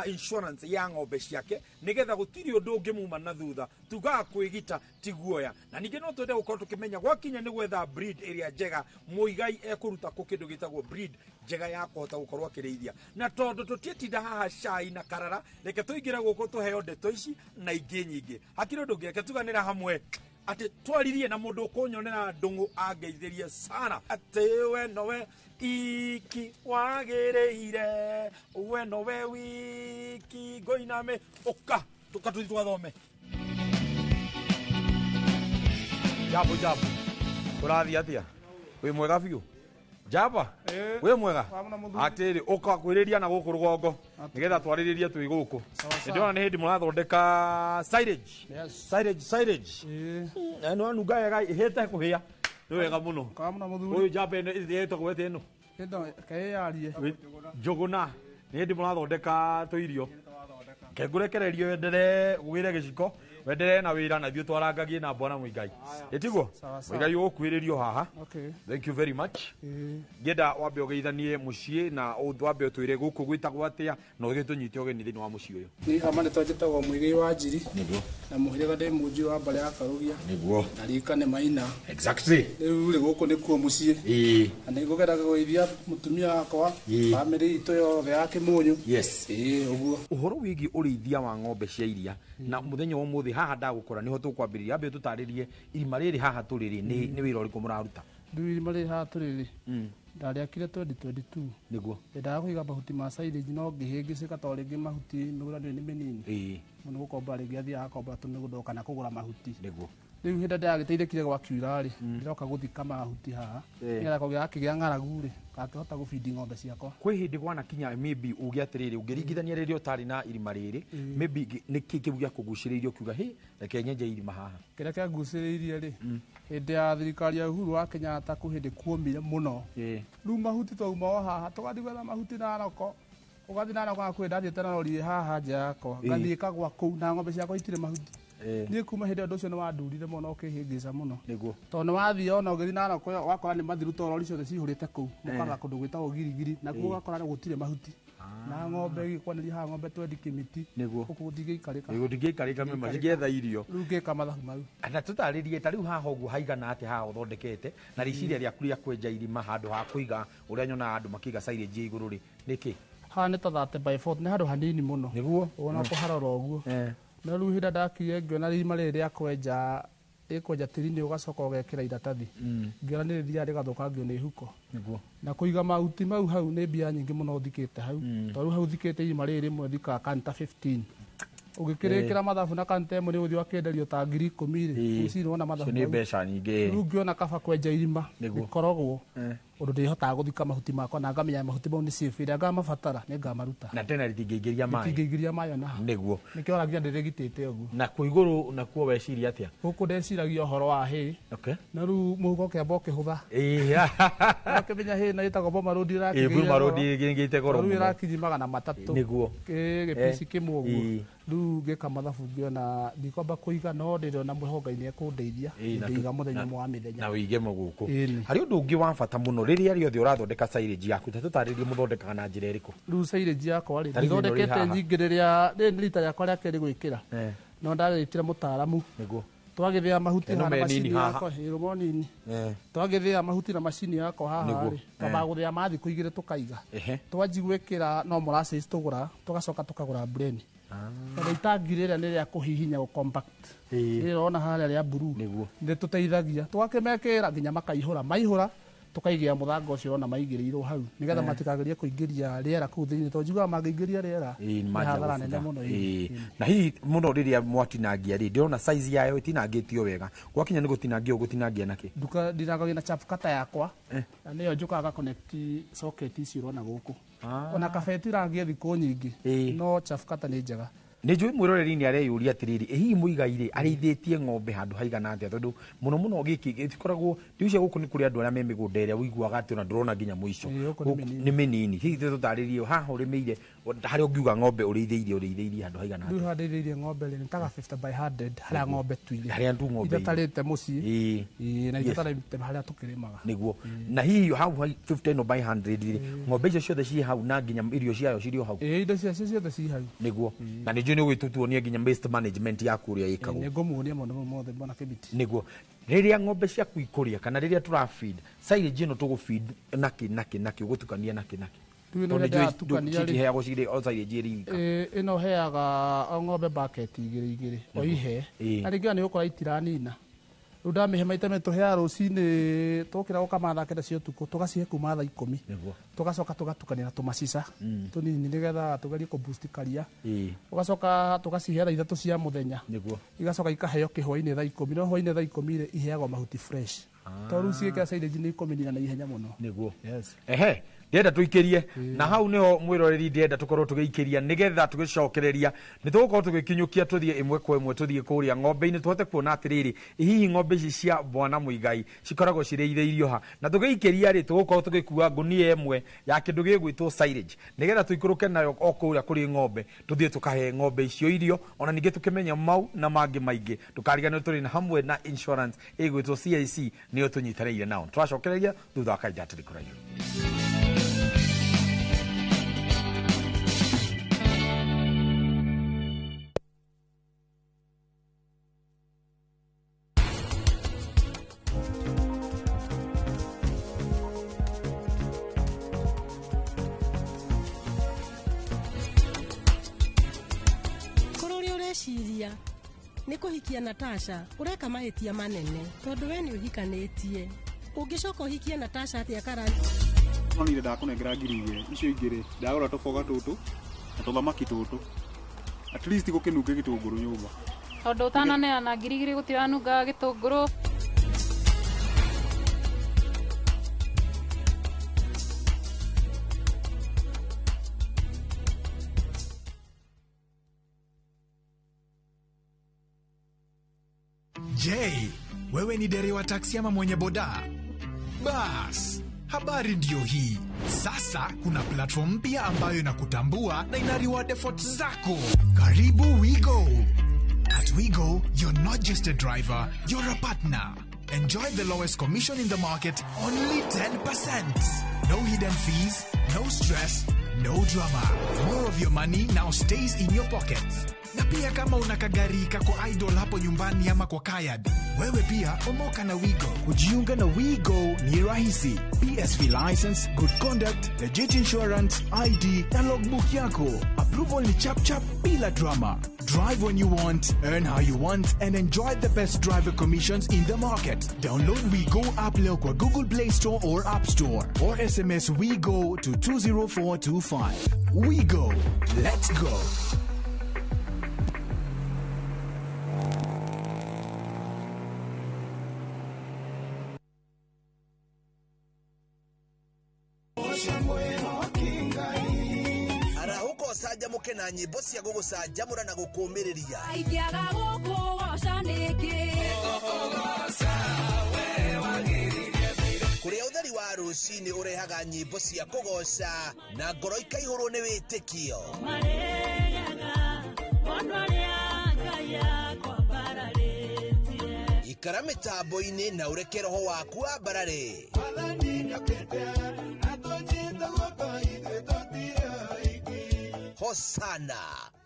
insurance ya ng'ombe ciake nĩgetha gũtirĩ ũndũ ũngĩmuma na thutha tugaga kwĩgita ti guoya na ningĩ no twende gũkorwo tũkĩmenya gwakinya nĩ gwetha breed ĩrĩa njega Mũigai ekũruta kũ kĩndũ gĩtagwo breed njega ya kũhota gũkorwo akĩrĩithia na tondũ tũtietinda haha cai na karara reke tũingĩre gũkũ tũheo ndeto ici na ingĩ nyingĩ hakiri ũndũ ũngĩ reke tuganĩra hamwe atĩ twaririe na mũndũ ũkũnyonera ndũng'ũ angeithĩrie sana atĩ we nowe iki wagĩrĩire we nowe wiki ngoiname ũka tũthiĩ twathome jambo tũrathiĩ atĩa wĩ mwega biũ Jaba wĩ mwega atĩrĩ ũka kwĩrĩria na gũkũ rũgongo nĩgetha twarĩrĩrie twĩ gũkũ ndĩrona nĩ hĩndĩ mũrathondeka silage no nunga wega ihĩte kũhĩa nĩ wega mũno ũyũ Jaba ĩtagwo ĩno Njũgũna nĩ hĩndĩ mũrathondeka tũirio kengũrekererio enderee gũgĩre gĩciko wenderee na wĩra na ithuĩ twarangagie na Bwana Mũigai ĩtiguo Mũigai ũkwĩrĩrio haha thank you very much ngĩenda wambe ũgeithanie mũciĩ na wambe ũtwĩre gũkũ gwĩtagwo atĩa na ũgĩtũnyite ũgeni thĩinĩ wa mũciĩ ũyũ niĩ hama nĩ twanjĩtagwo Mũigai wa Njiri na mũhĩrĩga ndĩ mũnji wa mbarĩ ya Karugia na rika nĩ Maina exactly rĩu rĩ gũkũ nĩkuo mũciĩ na nĩ ngũgeraga gũgeithia mũtumia wakwa bamĩrĩ itũ yothe ya Kĩmũnyũ ũguo ũhoro wĩgiĩ ũrĩithia wa ng'ombe cia iria na mũthenya wa ũmũthĩ haha ndagũkora niho tũkwambĩrĩria ambe tũtarĩrie irima rĩrĩ haha tũrĩrĩ nĩ wĩra ũrĩkũ mũraruta irima rĩrĩ haha tũrĩrĩ ndarĩakire 2022 nĩguo ndendaga kũiga mahuti ma silage no ngĩhĩngĩcĩka tondũ rĩngĩ mahuti mĩgũnda nĩ mĩnini mũno gũkomba rĩngĩ athiaga akomba tũmĩgũnda kana kũgũra mahuti nĩguo rĩu hĩndĩ ndagĩteithĩkire gwakiura rĩ ndĩroka gũthika mahuti haha nĩgetha gakĩgĩa ng'aragu rĩ gakĩhota gũbindi ng'ombe ciakwa kwĩ hĩndĩ gwanakinya maybe uge atĩrĩrĩ ũngĩringithania rĩrĩa ũtarĩ na irima rĩrĩ maybe nĩ kĩĩ kĩu gĩa kũgucĩrĩirie ũkiuga hĩ reke nyenje irima haha kĩrĩa kĩagucĩrĩirie rĩ hĩndĩ ya thirikari ya Uhuru wa Kenyatta kũ hĩndĩ kuomire mũno rĩu mahuti twauma o haha tũgathiĩ gwetha mahuti Naroko ũgathiĩ Naroko hakuhĩ ndathiĩte na rori haha nja yakwa ngathiĩ kagwa kũu na ng'ombe ciakwa itirĩ mahuti niĩ kuma hĩndĩ ũndũ ũcio nĩ wandurire mũno ũkĩhĩngĩca mũno tondũ nĩ wathiĩ ona ũgĩthiĩ Naroko wakora nĩ mathiru to rori ciothe cihũrĩte kũu mũkaraga kũndũ gwĩtagwo Girigiri nakuo ũgakora gũtirĩ mahuti na ng'ombe igikwanĩria haha ng'ombe 20 kimiti nĩguo gũkũ ndingĩikarĩka gũtingĩikarĩka mĩma cigĩetha irio rĩu ngĩka mathabu mau na tũtarĩrie ta rĩu haha ũguo haigana atĩ haha ũthondekete na rĩciria rĩaku rĩa kwenja irima handũ ha kũiga ũrĩa nyonaga andũ makĩiga silage igũrũ rĩ nĩkĩ haha nĩ ta 30 by 40 nĩ handũ hanini mũno nĩguo ona kũharora ũguo na rĩu hĩndĩ ndakire ngĩona irima rĩrĩ rĩa kwenja tĩri-inĩ ũgacoka ũgekĩra iratathi ngĩona nĩ rĩthiaga rĩgathũkangio nĩ ihuko na kũiga mahuti mau hau nĩ mbia nyingĩ mũno thikĩte hau tondũ hau thikĩte irima rĩrĩ rĩmwe thikaga kanta 15 ũgĩkĩrĩkĩra mathabu na kanta ĩmwe nĩ ũgũthiĩ wakĩenderio ta 10,000 rĩ ũcio wona mathabu nĩ mbeca nyingĩ rĩu ngĩona kaba kwenja irima gĩkorogwo ũndũ ndĩhotaga gũthika mahuti makwa na ngamenya mahuti mau nĩ safe ĩrĩa ngamabatara nĩ ngamaruta na tena rĩtingĩingĩria maĩ ona nĩguo nĩkĩo oragia ndĩrĩgitĩte ũguo na kũigũrũ nakuo weciria atĩa gũkũ ndeciragia ũhoro wa hay na rĩu mũhuko ũkĩamba ũkĩhũtha akĩmenya hay na ĩtagwo Boma Road ĩrakĩgĩte goro rĩu ĩrakinyia 300 nĩguo gĩpici kĩmwe ũguo rĩu ngĩka mathabu ngĩona ndikwamba kũiga no ndĩrona mwĩhongai-nĩ ekũndeithia ndĩiga mũthenya wa mĩthenya na wĩige mũgũkũ harĩ ũndũ ũngĩ wa bata mũno rĩrĩa rĩothe ũrathondeka silage yaku ta tũtarĩrie mũthondekaga na njĩra ĩrĩkũ rĩu silage yakwa rĩ ndĩthondekete nyingĩ rĩrĩa nĩ rita rĩakwa rĩa kerĩ gwĩkĩra no ndarĩtire mũtaaramu nĩguo twagĩthĩa mahuti na macini yakwa ĩrũmo nini twagĩthĩa mahuti na macini yakwa haha rĩ twambaga gũthĩa mathi kũigĩrĩ tũkaiga twanji gwĩkĩra no molasses tũgũra tũgacoka tũkagũra blend na itangi rĩrĩa nĩ rĩa kũhihinya gũ compact rĩrona harĩa rĩa blue nĩ tũteithagia twakĩmekĩra nginya makaihũra maihũra tukaigia muthanga ucio ona maigĩrĩirwo hau nigetha matikagerie kuingĩria rĩera kũu thĩinĩ tondũ njugaga mangĩingĩria rĩera nĩ hathara nene mũno na hihi mũno rĩrĩa mwatinangia rĩ ndĩrona size yayo itinangĩtio wega gwakinya nĩ gũtinangia gũtinangia nakĩ nduka ndinangagia na chafu kata yakwa na nĩyo njukaga connect socket icio ũrona gũkũ ona kabeti rangie thikũ nyingĩ no chafu kata nĩ njega nĩ njũĩ mwĩroreri-inĩ areyũria atĩrĩrĩ hihi mũigai-rĩ arĩithĩtie ng'ombe handũ haigana atĩa tondũ mũno mũno gĩkĩ gĩtikoragwo ndiucia gũkũ nĩ kũrĩ andũ arĩa me mĩgũnda ĩrĩa ũiguaga atĩ ona ndũrona nginya mũico nĩ mĩnini hihi tũtarĩrie haha ũrĩmĩire harĩa ũngiuga ng'ombe ũrĩithĩirie handũ haigana atĩa ndĩrĩithĩirie ng'ombe rĩ nĩtaga 50 by 100 harĩa ng'ombe tuire harĩa tu ng'ombe itarĩte mũciĩ na itarĩte harĩa tũkĩrĩmaga nĩguo na hihi hau 50 by 100 rĩ ng'ombe icio ciothe ciĩ hau na nginya irio ciayo cirĩ hau indo ciacio ciothe ciĩ hau nĩguo na nĩ nĩ ũgĩtutuonia nginya waste management yaku ũrĩa ĩkagwo nĩ ngũmuonia maũndũ mothe mbona kĩbiti nĩguo rĩrĩa ng'ombe ciaku ikũrĩa kana rĩrĩa tũrafeed silage ĩno tũgũfeed nakĩ ũgũtukania nakĩ ĩno heaga o ng'ombe bucket igĩrĩ o ihe na rĩngĩ nĩ ũkora itiranina rĩu ndamĩhe maita me tũheaga rũcinĩ tũkĩra gũkamathakĩra cia ũtukũ tũgacihe kuma thaa 10 tũgacoka tũgatukania na tũmacica tũnini nĩgetha tũgerie kũboost karia ũgacoka tũgacihe thaa 3 cia mũthenya igacoka ikaheo kĩhwainĩ thaa 10 no hwainĩ thaa 10 iheagwo mahuti fresh tondũ rĩu cigĩkĩra silage nĩ ikũmĩnina na ihenya mũno nĩguo ehe ndĩrenda tũikĩrie na hau nĩho mwĩroreri ndĩrenda tũkorwo tũgĩikĩria nĩgetha tũgĩcokereria nĩ tũgũkorwo tũgĩkinyũkia tũthiĩ ĩmwe kwa ĩmwe tũthiĩ kũrĩa ng'ombe-inĩ tũhote kuona atĩrĩrĩ hihi ng'ombe ici cia Bwana Muigai cikoragwo cirĩithĩirio ha na tũgĩikĩria rĩ tũgũkorwo tũgĩkua ngũnia ĩmwe ya kĩndũ gĩgwĩtwo silage nĩgetha tũikũrũke nayo o kũrĩa kũrĩ ng'ombe tũthiĩ tũkahe ng'ombe icio irio ona ningĩ tũkĩmenya mau na mangĩ maingĩ tũkariganĩrwo tũrĩ na hamwe na insurance ĩgwĩtwo CIC nĩyo tũnyitanĩire nao tũracokereria thutha wa kahinda tũrĩ kũraihu. Ciria nĩ kũhikia Natasha ũreka mahĩtia manene tondũ we nĩ ũhikanĩtie ũngĩcoka ũhikie Natasha atĩa karani nonire ndakũnengera ngiri igĩrĩ icio igĩrĩ ndagũra tũboga tũtũ na tũthamaki tũtũ at least gũkĩnunge gĩtũngũrũ nyũmba tondũ ũtananeana ngiri igĩrĩ gũtiranunga gĩtũngũrũ Je, wewe ni dereva taksi ama mwenye boda? Bas, habari ndio hii. Sasa kuna platform mpya ambayo inakutambua na ina reward efforts zako. Karibu Wigo. At Wigo, you're not just a driver, you're a partner. Enjoy the lowest commission in the market, only 10%. No hidden fees, no stress, No drama. More of your money now stays in your pockets. Na pia kama una kagari kako idol hapo nyumbani ama kwa kayad, wewe pia omoka na Wigo. Kujiunga na Wigo ni rahisi. PSV license, good conduct, legit insurance, ID na logbook yako. Approval ni chap chap bila drama. Drive when you want, earn how you want, and enjoy the best driver commissions in the market. Download Wigo app leo kwa Google Play Store or App Store, or SMS Wigo to 20425. Wigo, let's go. Saja muke na nyimbo cia gugucanjamura na gukumiriria aikiaga gukugoca niki kuria utheri wa rucini urehaga nyimbo cia kugoca na ngoro ikaihurwo ni witikio ikara mitambo-ini na ureke roho waku ambarare Hosana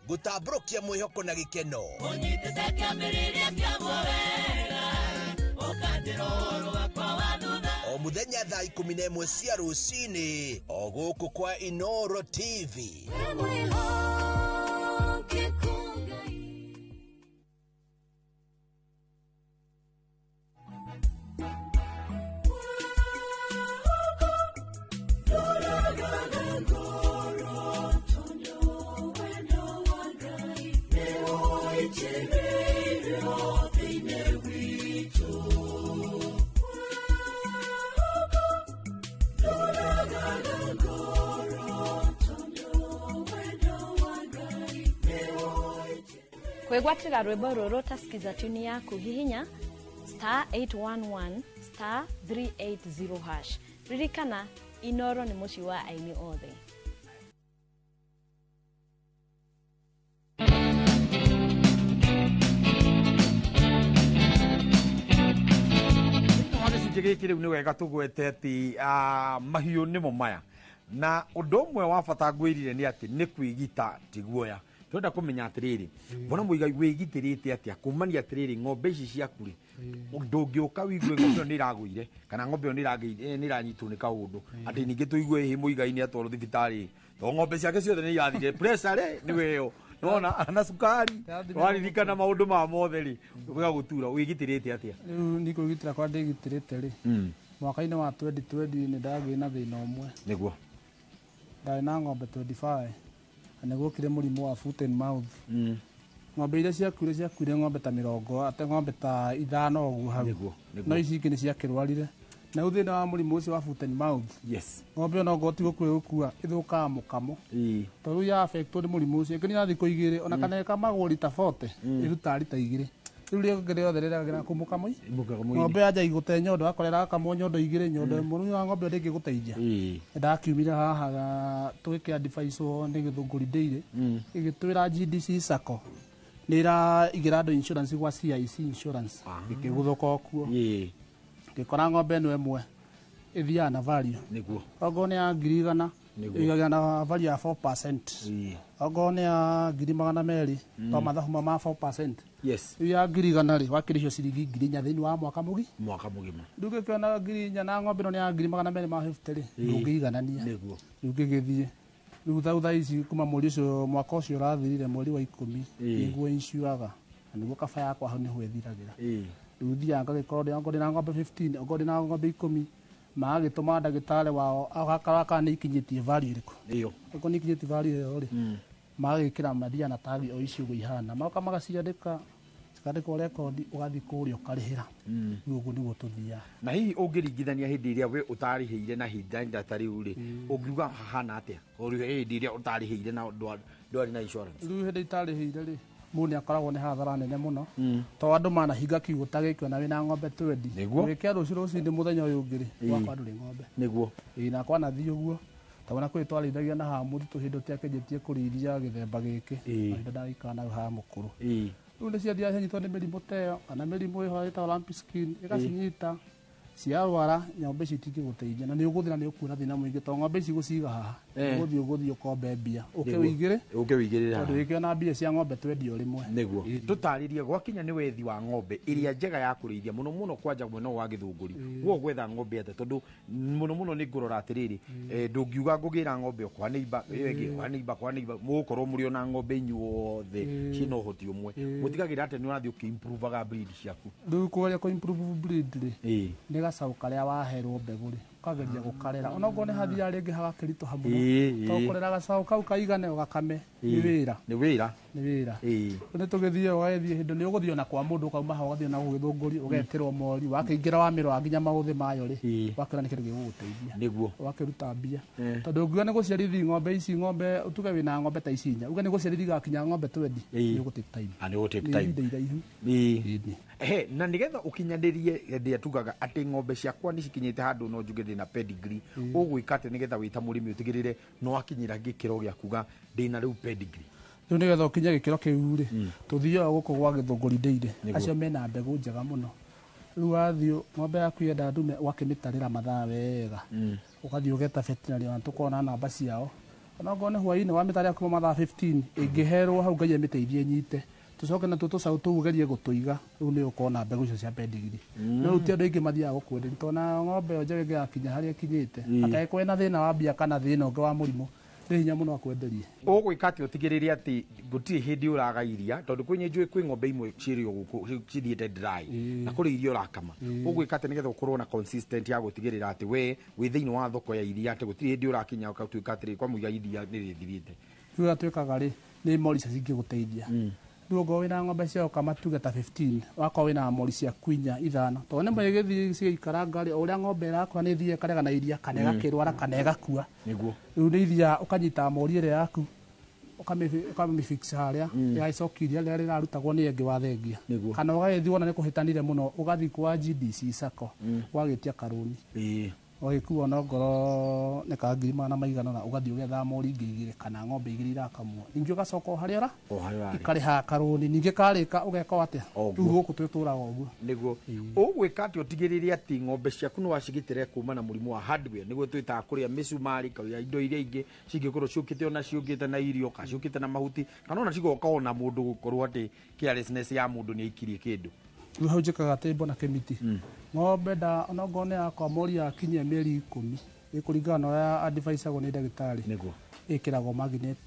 gutamburukia mwihoko na gikeno unyitete kiambiriria kiaguo wega ukandira uhoro wakwa wa thutha o muthenya thaa 11 cia rucini o guku kwa Inoro TV. Kwegwatira rwimbo ruru tasikiza tuni yaku hihinya *811 *380#. Ririkana Inoro ni muci wa aini othe. Giki riu ni wega tugwete ati mahiu nimo maya na undu umwe wa bata ngwirire ni ati ni kwigita tiguoya twenda kumenya atiriri bona muigai wigitirite atia kumania atiriri ng'ombe ici ciaku ri ndungiuka wigue ng'ombe ni iraguire kana ng'ombe ni iranyitwo ni kaundu ati ningi tuigue hi muigai ni atwaro thibitari to ng'ombe ciake ciothe ni irathire pressure ni weyo nona ana sukari waririkana maundu ma mothe ri uga gutura wigitirite atia riu ni kwigitira kwa ndigitirite ri mwaka-ini wa 2020 ni ndagi na thina umwe niguo ndari na ng'ombe 25 na gukire murimu wa foot and mouth ng'ombe iria ciakuire ng'ombe ta 40 ate ng'ombe ta 5 uguo hau no ici ingĩ ni ciakirwarire na uthina wa murimu ucio wa foot and mouth yes ng'ombe ona ngoti gukua ithukaga mukamo tondu ya affect ni murimu ucio ngini na thikũ igĩrĩ ona kana ikamagwo rita 40 iruta rita 2 riu riogere othe riragira kumukamo ng'ombe aja igute nyondo akorera kamwo nyondo 2 nyondo muru wa ng'ombe ndingi guteithia ndakiumire haha twike advice ni githunguri ndeire igitwira GDC Sacco nira igirado insurance kwa CIC insurance ikiguthoka okuo ngikora ng'ombe no emwe ithia na value niguo ogone ya 100 igaga na value ya 4% ogone ya 200 to mathahuma ma 4% yes ya 100 ri wakiricio ciringi 1000 thini wa mwaka mugima nduge kiona 1000 na ng'ombe no ya 250 ri ndungiiganania niguo nduge githie riu thutha ici kuma mweri ucio mwaka ucio rathirire mweri wa 10 niguo insuaga niguo kaba yakwa hau niho ithiragira riu thia ngagikorwo ndina ng'ombe 15 ongorwo ndina ng'ombe 10 magituma ndagitari wao agakaraka ni ikinyitie value iriku iyo ko ni ikinyitie value iyo ri magikira mathia na tagi o icio guihana mauka magaciandika cikandikwo record ugathi kuria ukarihira uguo niguo tuthia na hihi ungiringithania hindi iria we utarihire na hindi ndatari uri ungiuga hahana atia uri hindi iria utarihire na ndwari na insurance riu hindi itarihire ri mundu akoragwo ni hathara nene muno to andu manahinga kiugo ta gikio na wina ng'ombe 20 wikia rucindi muthenya uyu ngiri wakwa nduri ng'ombe niguo na kwa na thio guo tabona kwi twarithagia na ha muthi tuhindo tiakenjetie kuriria githemba giki na ndarikana ha mukuru riu ni ciathia cianyitwo ni mirimu teyo kana mirimu iho ita lamp skin igacinyita ciarwara ng'ombe ici itingĩgũteithia na nĩ ũgũthiĩ na nĩ ũkuona thĩna mũingĩ tondũ ng'ombe ici gũciga haha ũgũthiĩ ũkombe mbia ũkĩwĩigĩre tondũ wĩkĩona mbia cia ng'ombe twendio rĩmwe nĩguo tũtarĩrie gwakinya nĩ wethi wa ng'ombe ĩrĩa njega ya kũrĩithia mũno mũno kwanja mwena wa Gĩthũngũri guo gwetha ng'ombe atĩa tondũ mũno mũno nĩ ngũrora atĩrĩrĩ ndũngiuga ngũgĩra ng'ombe kwa neiba mũgũkorwo mũrĩ ona ng'ombe inyuothe ciĩna ũhoti ũmwe mũtigagĩra atĩ nĩ ũrathiĩ ũkĩimprovaga breed ciaku rĩu kũgeria kũimprove breed rĩ nĩ gacaũ karĩa waherwo mbegũ rĩ ukageria gukarera onogo ne hathia rĩngĩ hagakĩritũha mũno to kũrera gacaũ kau kaigane ũgakame nĩ wĩra nĩ tũgĩthiĩ ũgagĩthiĩ hĩndĩ nĩ ũgũthiĩ ona kwa mũndũ ukauma ha ũgathiĩ na Gĩthũngũri ũgeterwo mori wakĩingĩra wa mĩrwa nginya maũthĩ mayo rĩ wakĩra nĩ kĩndũ gĩgũgũteithia nĩguo wakĩruta mbia tondũ ũngiuga nĩ gũciarithia ng'ombe ici ng'ombe utuge wĩna ng'ombe ta ici 4 uga nĩ gũciarithia gakinya ng'ombe 20 nĩ gũtake time nĩ gũtake time na nigetha ukinyanĩrie hĩndĩ atugaga atĩ ng'ombe ciakwa nĩ cikinyĩte handũ no njuge ndĩna pedigree ũgwĩka atĩ nigetha wĩta mũrĩmi ũtigĩrĩre no akinyĩra gĩkĩro gĩa kuga ndĩna rĩu pedigree rĩu nigetha ũkinye gĩkĩro kĩu rĩ tũthiaga gũkũ gwa Gĩthũngũri Dairy acio mena mbegũ njega mũno rĩu wathiĩ ng'ombe yaku yenda ndume ũgakĩmĩtarĩra mathaa wega ũgathiĩ ũgeta veterinary na tũkona namba ciao onogo nĩ hwaĩ-inĩ wamĩtarĩra kuma mathaa 15 ĩngĩherwo hau Ngai amĩteithie nyite tucoke na tũcaũ tũu ũgerie gũtũiga rĩu nĩ ũkona mbegũ icio cia pedigree no rĩu ti andũ aingĩ mathiaga gũkwenderia tondũ na ng'ombe ĩyo njega ĩngĩgakinya harĩa ĩkinyĩte ategũkorwo na thĩna wa mbia kana thĩna ũngĩ wa mũrimũ nĩ hinya mũno akwenderie ũgwĩka atĩ ũtigĩrĩre atĩ gũtirĩ hĩndĩ ũraga iria tondũ kwĩ ng'ombe imwe ciĩrĩo gũkũ cithiĩte dry na kũrĩ iria ũrakama ũgwĩka atĩ nĩgetha ũkorwo na consistent ya gũtigĩrĩra atĩ we wĩ thĩinĩ wa thoko ya iria atĩ gũtirĩ hĩndĩ ũrakinya ũkatuĩka atĩ kwa mũiga iria nĩ rĩthirĩte rĩu atuĩkaga rĩ nĩ mori icio cingĩgũteithia rĩu ũngorwo wĩna ng'ombe ciao kama tuge ta 15 wakorwo wĩna mori ciaku 4-5 tondũ nĩ magĩgĩthiĩ cigĩikaranga rĩ o ũrĩa ng'ombe ĩrakũra nĩ ithiaga ĩkarega na iria kana ĩgakĩrwara kana ĩgakua rĩu nĩ ithiaga ũkanyita mori ĩrĩa yaku ũkamĩfix harĩa ĩgagĩcokia iria rĩrĩa rĩrarutagwo nĩ engĩ wathengia kana ũgagĩthiĩ wona nĩ kũhĩtanire mũno ũgathiĩ kwa GDC Sacco wagĩtia karũni ũgĩkuo na ngoro nĩ ka 200 na ũgathiĩ ũgetha mori ingĩ igĩrĩ kana ng'ombe igĩrĩ irakamwo ningĩ ũgacoka harĩa ikarĩha karũni ningĩ karĩka ũgeka atĩa rĩu gũkũ twĩtũraga ũguo nĩguo ũgwĩka atĩ ũtigĩrĩre atĩ ng'ombe ciaku nĩ wacigitĩra kuma na mũrimũ wa hardware nĩguo twĩtaga kũrĩa mĩcumarĩ kũrĩa indo iria ingĩ cingĩkorwo ciũkĩte ona ciũkĩte na irio kana ciũkĩte na mahuti kana ona cigoka ona mũndũ gũkorwo atĩ carelessness ya mũndũ nĩ aikirie kĩndũ rĩu hau njĩkaga table na kĩmiti ng'ombe onogo nĩ yakwa mori yakinyia mĩeri 10 ĩkũringana na ũrĩa advice-agwo nĩ ndagĩtarĩ ĩkĩragwo magnet